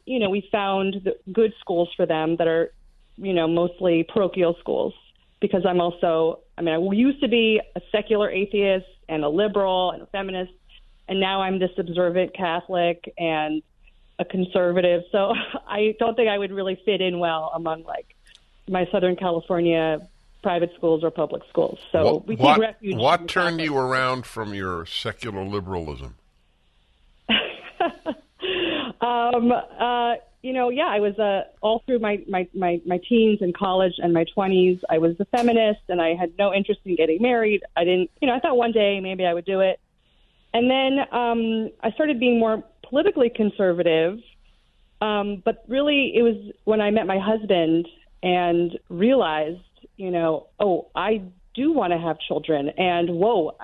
you know, we found good schools for them that are, you know, mostly parochial schools, because I used to be a secular atheist and a liberal and a feminist. And now I'm this observant Catholic and a conservative. So I don't think I would really fit in well among, like, my Southern California private schools or public schools. So we take refuge. What turned you around from your secular liberalism? You know, yeah, I was all through my teens and college and my 20s. I was a feminist, and I had no interest in getting married. I thought one day maybe I would do it. And then I started being more politically conservative. But really, it was when I met my husband and realized, you know, oh, I do want to have children. And, whoa,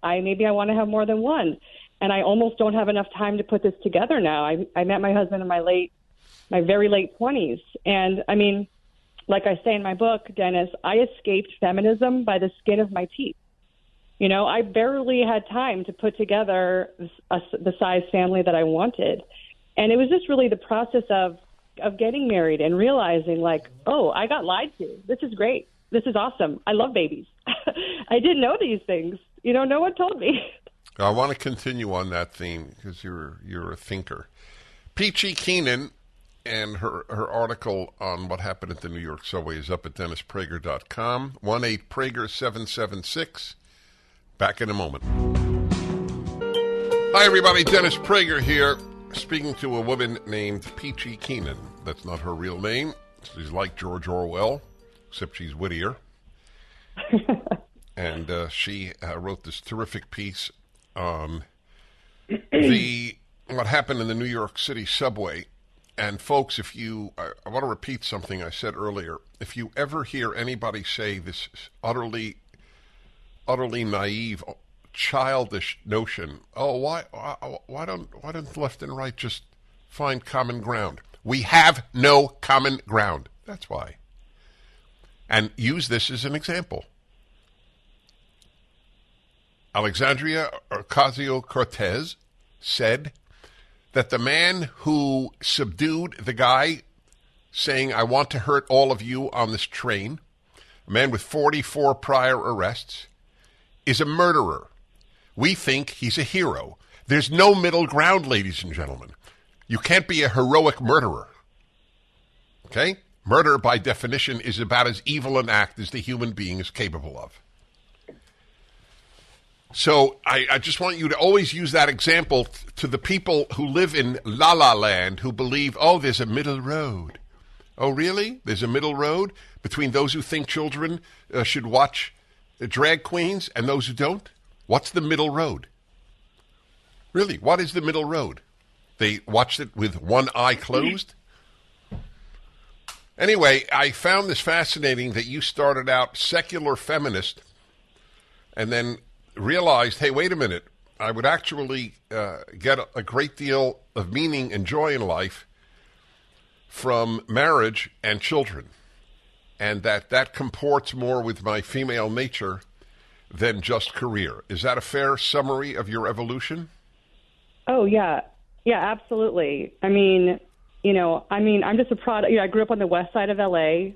maybe I want to have more than one. And I almost don't have enough time to put this together now. I met my husband in my very late 20s. And, I mean, like I say in my book, Dennis, I escaped feminism by the skin of my teeth. You know, I barely had time to put together the size family that I wanted. And it was just really the process of getting married and realizing, like, oh, I got lied to. This is great. This is awesome. I love babies. I didn't know these things. You know, no one told me. I want to continue on that theme because you're a thinker. Peachy Keenan and her article on what happened at the New York subway is up at DennisPrager.com. 1-8-Prager-776. Back in a moment. Hi, everybody. Dennis Prager here, speaking to a woman named Peachy Keenan. That's not her real name. She's like George Orwell, except she's wittier. And she wrote this terrific piece on what happened in the New York City subway And folks, if you, I want to repeat something I said earlier. If you ever hear anybody say this utterly naive, childish notion, oh, why don't left and right just find common ground? We have no common ground. That's why. And use this as an example. Alexandria Ocasio-Cortez said that the man who subdued the guy saying, I want to hurt all of you on this train, a man with 44 prior arrests, is a murderer. We think he's a hero. There's no middle ground, ladies and gentlemen. You can't be a heroic murderer. Okay? Murder, by definition, is about as evil an act as the human being is capable of. So I just want you to always use that example to the people who live in La La Land who believe, oh, there's a middle road. Oh, really? There's a middle road between those who think children should watch drag queens and those who don't? What's the middle road? Really, what is the middle road? They watched it with one eye closed? Anyway, I found this fascinating that you started out secular feminist and then realized, hey, wait a minute, I would actually get a great deal of meaning and joy in life from marriage and children, and that comports more with my female nature than just career. Is that a fair summary of your evolution? Oh, yeah. Yeah, absolutely. I mean, I'm just a product. I grew up on the west side of L.A.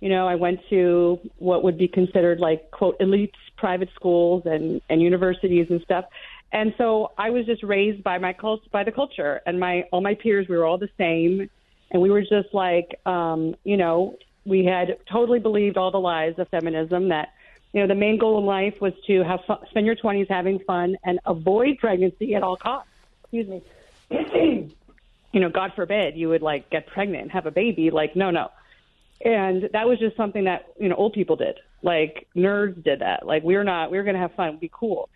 I went to what would be considered like, quote, elite private schools and universities and stuff. And so I was just raised by by the culture, and all my peers, we were all the same. And we were just like, we had totally believed all the lies of feminism that, the main goal in life was to have fun, spend your 20s having fun and avoid pregnancy at all costs. Excuse me. God forbid you would like get pregnant and have a baby. Like, no. And that was just something that, old people did. Like nerds did that. Like we were going to have fun, be cool.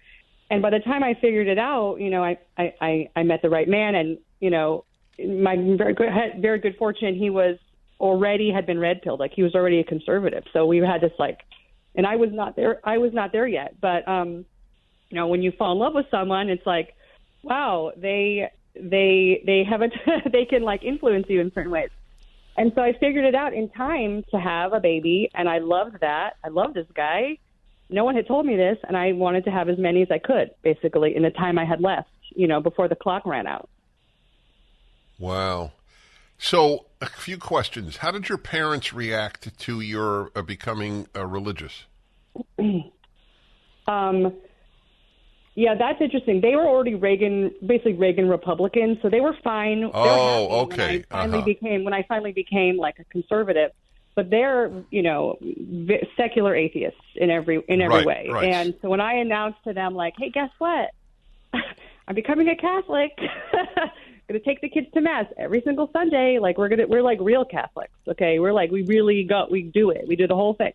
And by the time I figured it out, I met the right man, and, my very good fortune, he had been red pilled. Like he was already a conservative. So we had this and I was not there yet. But, when you fall in love with someone, it's like, wow, they have they can like influence you in certain ways. And so I figured it out in time to have a baby, and I loved that. I loved this guy. No one had told me this, and I wanted to have as many as I could, basically, in the time I had left, before the clock ran out. Wow. So a few questions. How did your parents react to your becoming religious? Yeah, that's interesting. They were already Reagan Republicans, so they were fine. Oh, okay. When I finally became like a conservative, but they're secular atheists in every way. Right. And so when I announced to them, like, hey, guess what? I'm becoming a Catholic. Going to take the kids to mass every single Sunday. Like we're like real Catholics. Okay, we're like we do it. We do the whole thing.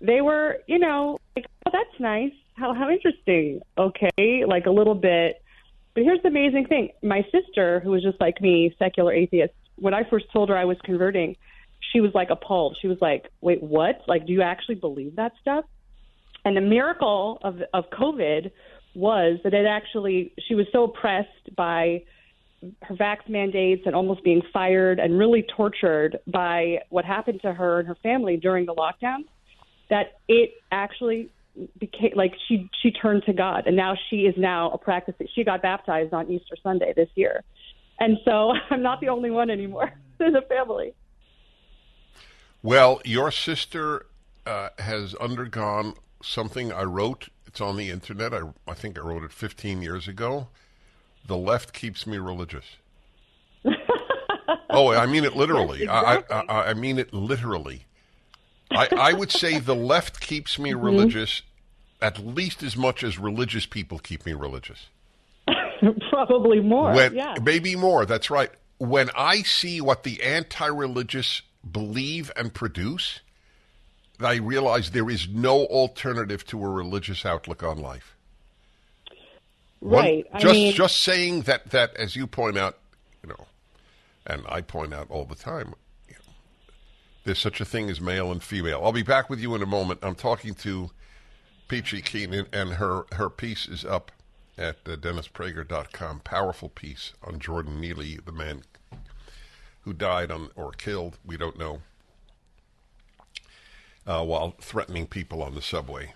They were, like, oh, that's nice. How interesting. Okay, like a little bit. But here's the amazing thing. My sister, who was just like me, secular atheist, when I first told her I was converting, she was like appalled. She was like, wait, what? Like, do you actually believe that stuff? And the miracle of COVID was that she was so oppressed by her vax mandates and almost being fired and really tortured by what happened to her and her family during the lockdown, that it actually became like she turned to God, and now she is a practicing. She got baptized on Easter Sunday this year, and so I'm not the only one anymore. There's a family. Well, your sister has undergone something I wrote. It's on the internet. I think I wrote it 15 years ago. The left keeps me religious. Oh, I mean it literally. Yes, exactly. I mean it literally. I would say the left keeps me religious at least as much as religious people keep me religious. Probably more, yeah. Maybe more, that's right. When I see what the anti-religious believe and produce, I realize there is no alternative to a religious outlook on life. Right. Just saying that, as you point out, And I point out all the time, there's such a thing as male and female. I'll be back with you in a moment. I'm talking to Peachy Keenan, and her piece is up at DennisPrager.com. Powerful piece on Jordan Neely, the man who died or killed, we don't know, while threatening people on the subway.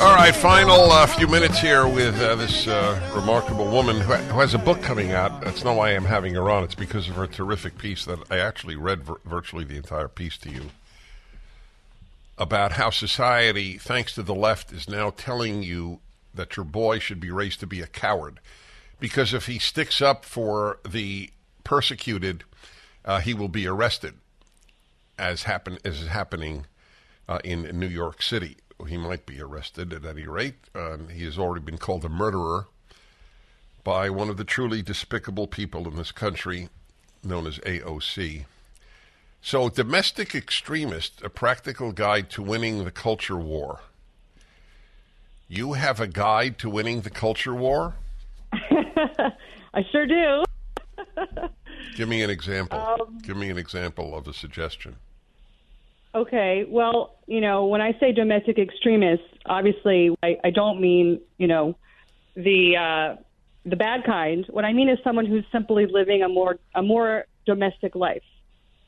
All right, final few minutes here with this remarkable woman who has a book coming out. That's not why I'm having her on. It's because of her terrific piece that I actually read virtually the entire piece to you, about how society, thanks to the left, is now telling you that your boy should be raised to be a coward. Because if he sticks up for the persecuted, he will be arrested, as is happening in New York City. He might be arrested at any rate. He has already been called a murderer by one of the truly despicable people in this country, known as AOC. So, Domestic Extremist, a practical guide to winning the culture war. You have a guide to winning the culture war? I sure do. Give me an example. Give me an example of a suggestion. Okay, well, when I say domestic extremists, obviously I don't mean, the bad kind. What I mean is someone who's simply living a more domestic life,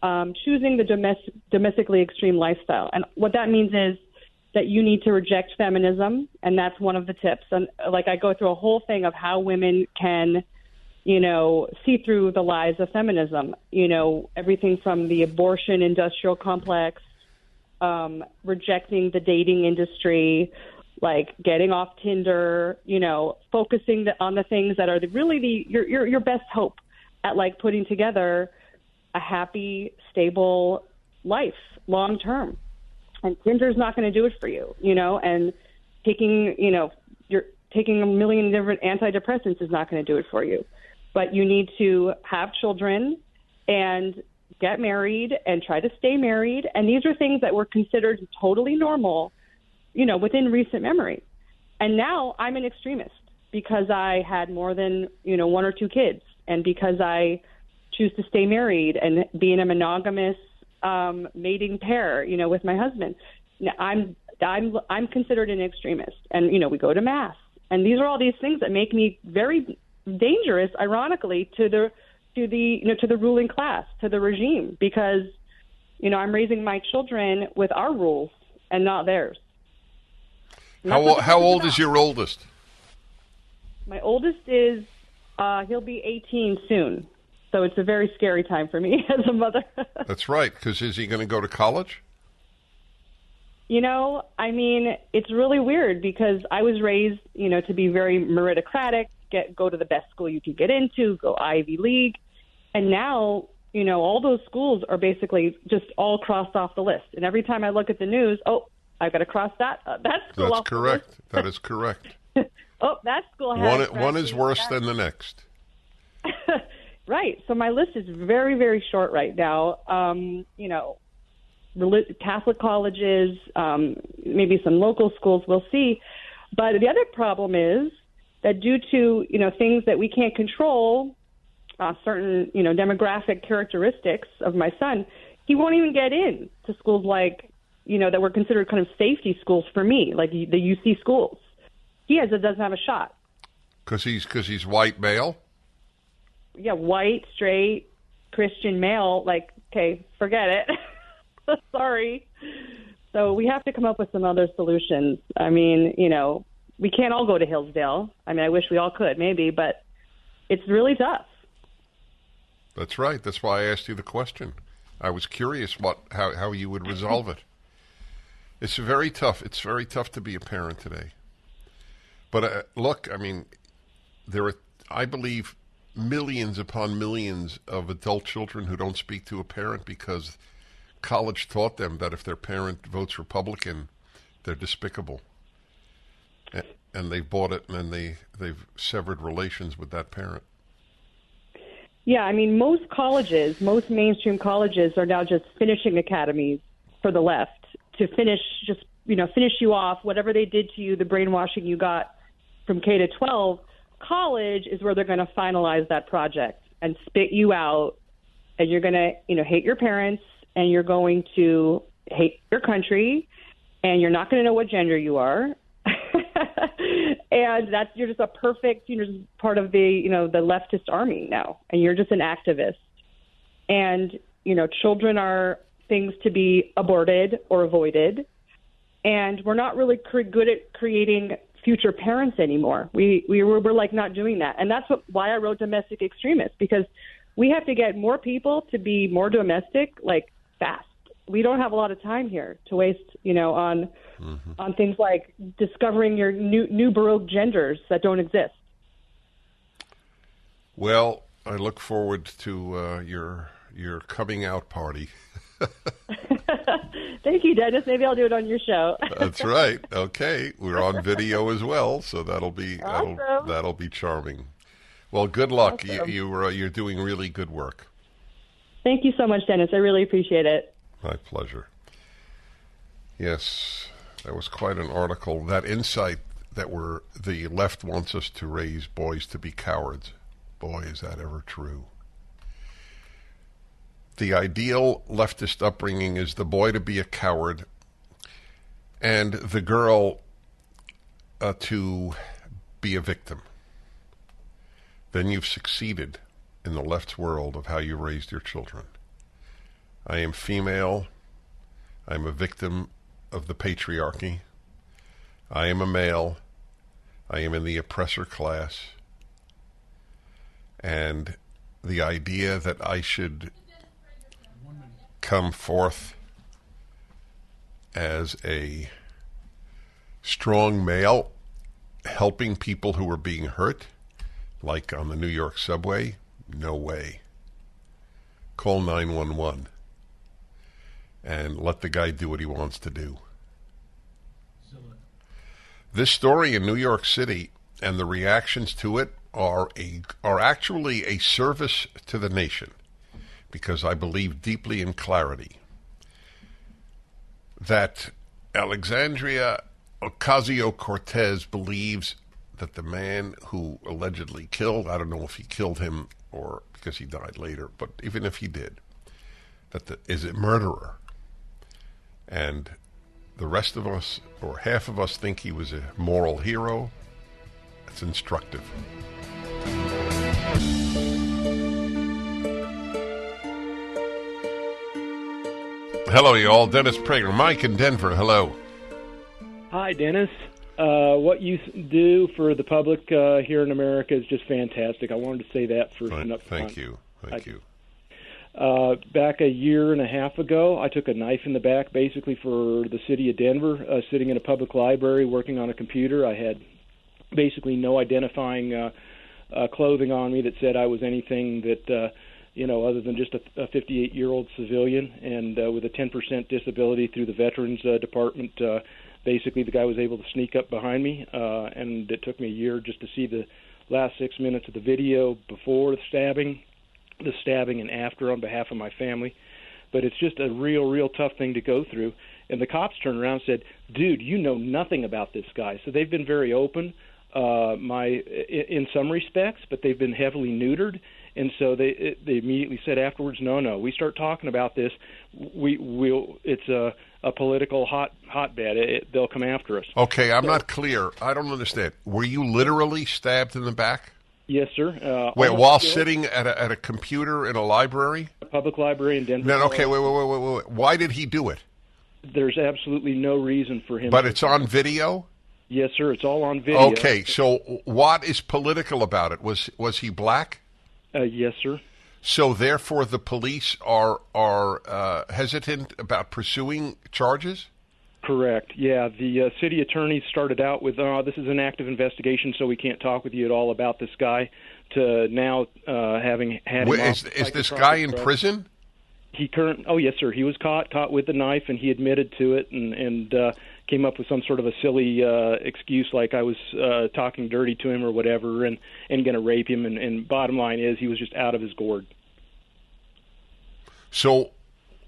choosing the domestically extreme lifestyle. And what that means is that you need to reject feminism, and that's one of the tips. And I go through a whole thing of how women can, see through the lies of feminism. Everything from the abortion industrial complex, rejecting the dating industry, getting off Tinder, focusing on the things that are really your best hope at putting together a happy, stable life long term. And Tinder's not going to do it for you, and you're taking a million different antidepressants is not going to do it for you. But you need to have children and get married and try to stay married. And these are things that were considered totally normal, within recent memory. And now I'm an extremist because I had more than, one or two kids, and because I choose to stay married and be in a monogamous mating pair, with my husband. Now, I'm considered an extremist, and we go to mass, and these are all these things that make me very dangerous, ironically, to the ruling class, to the regime, because I'm raising my children with our rules and not theirs. How old is your oldest? My oldest is he'll be 18 soon. So it's a very scary time for me as a mother. That's right, because is he going to go to college? It's really weird because I was raised, to be very meritocratic, go to the best school you could get into, go Ivy League. And now, all those schools are basically just all crossed off the list. And every time I look at the news, I've got to cross that school That's off correct. The list. That is correct. That school has one is worse than the next. Right. So my list is very, very short right now. Catholic colleges, maybe some local schools, we'll see. But the other problem is that due to, things that we can't control, certain, demographic characteristics of my son, he won't even get in to schools that were considered kind of safety schools for me, like the UC schools. He doesn't have a shot. Because he's white male? Yeah, white, straight, Christian male, okay, forget it. Sorry. So we have to come up with some other solutions. We can't all go to Hillsdale. I wish we all could, maybe, but it's really tough. That's right. That's why I asked you the question. I was curious how you would resolve it. It's very tough. It's very tough to be a parent today. But look, there are, I believe, millions upon millions of adult children who don't speak to a parent because college taught them that if their parent votes Republican, they're despicable. And they've bought it, and then they've severed relations with that parent. Yeah, most mainstream colleges are now just finishing academies for the left to finish you off, whatever they did to you, the brainwashing you got from K to 12. college is where they're going to finalize that project and spit you out, and you're going to, hate your parents, and you're going to hate your country, and you're not going to know what gender you are. And you're just a perfect, part of the, the leftist army now, and you're just an activist. And, children are things to be aborted or avoided. And we're not really good at creating future parents anymore. We're like not doing that. And that's why I wrote Domestic Extremists, because we have to get more people to be more domestic, like fast. We don't have a lot of time here to waste, on things like discovering your new baroque genders that don't exist. Well, I look forward to your coming out party. Thank you, Dennis. Maybe I'll do it on your show. That's right. Okay, we're on video as well, so that'll be awesome. that'll be charming. Well, good luck. Awesome. You're doing really good work. Thank you so much, Dennis. I really appreciate it. My pleasure. Yes, that was quite an article. That insight that the left wants us to raise boys to be cowards. Boy, is that ever true. The ideal leftist upbringing is the boy to be a coward and the girl to be a victim. Then you've succeeded in the left's world of how you raised your children. I am female. I'm a victim of the patriarchy. I am a male. I am in the oppressor class. And the idea that I should come forth as a strong male helping people who are being hurt, like on the New York subway, no way. Call 911 and let the guy do what he wants to do. This story in New York City and the reactions to it are actually a service to the nation, because I believe deeply in clarity that Alexandria Ocasio-Cortez believes that the man who allegedly killed, I don't know if he killed him or because he died later, but even if he did, is a murderer. And the rest of us, or half of us, think he was a moral hero. It's instructive. Hello, you all. Dennis Prager. Mike in Denver. Hello. Hi, Dennis. What you do for the public here in America is just fantastic. I wanted to say that first and up front. Thank you. Thank you. Back a year and a half ago, I took a knife in the back, basically for the city of Denver, sitting in a public library working on a computer. I had basically no identifying clothing on me that said I was anything that, other than just a 58-year-old civilian, and with a 10% disability through the Veterans Department. Basically, the guy was able to sneak up behind me, and it took me a year just to see the last 6 minutes of the video before the stabbing and after on behalf of my family. But it's just a real tough thing to go through. And the cops turned around and said, dude, you know nothing about this guy. So they've been very open in some respects, but they've been heavily neutered. And so they immediately said afterwards, no, we start talking about this, it's a political hotbed. They'll come after us. Okay, I'm not clear. I don't understand. Were you literally stabbed in the back? Yes, sir. Wait, while sitting at a computer in a library? A public library in Denver. No, okay, wait. Why did he do it? There's absolutely no reason for him. But it's on video? Yes, sir. It's all on video. Okay, so what is political about it? Was he black? Yes, sir. So therefore, the police are hesitant about pursuing charges? Correct. Yeah, the city attorney started out with, this is an active investigation, so we can't talk with you at all about this guy, to now having had him off. Is this guy in prison? Oh, yes, sir. He was caught with the knife, and he admitted to it, and came up with some sort of a silly excuse like I was talking dirty to him or whatever, and going to rape him. And bottom line is, he was just out of his gourd. So,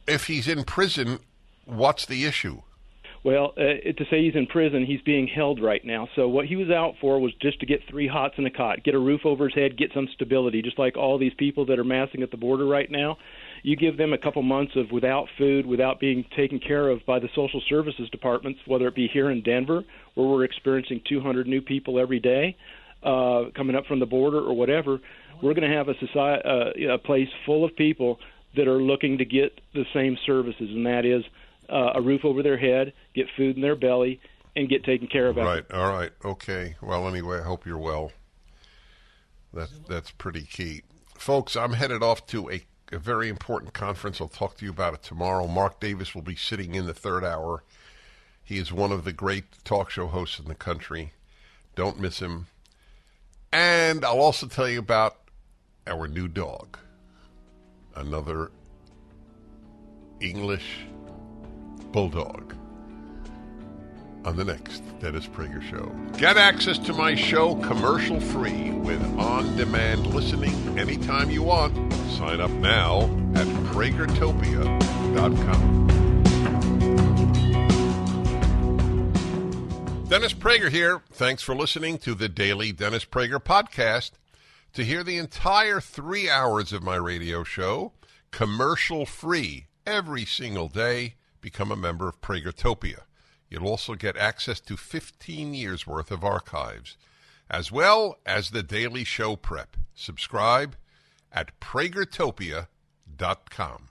if he's in prison, what's the issue? Well, to say he's in prison, he's being held right now. So what he was out for was just to get 3 hots and a cot, get a roof over his head, get some stability, just like all these people that are massing at the border right now. You give them a couple months of without food, without being taken care of by the social services departments, whether it be here in Denver, where we're experiencing 200 new people every day coming up from the border or whatever. We're going to have a place full of people that are looking to get the same services, and that is a roof over their head, get food in their belly, and get taken care of. Right. All right. Okay. Well, anyway, I hope you're well. That's pretty key. Folks, I'm headed off to a very important conference. I'll talk to you about it tomorrow. Mark Davis will be sitting in the third hour. He is one of the great talk show hosts in the country. Don't miss him. And I'll also tell you about our new dog, another English bulldog, on the next Dennis Prager Show. Get access to my show commercial-free with on-demand listening anytime you want. Sign up now at pragertopia.com. Dennis Prager here. Thanks for listening to the Daily Dennis Prager Podcast. To hear the entire 3 hours of my radio show, commercial-free, every single day, become a member of Pragertopia. You'll also get access to 15 years' worth of archives, as well as the daily show prep. Subscribe at pragertopia.com.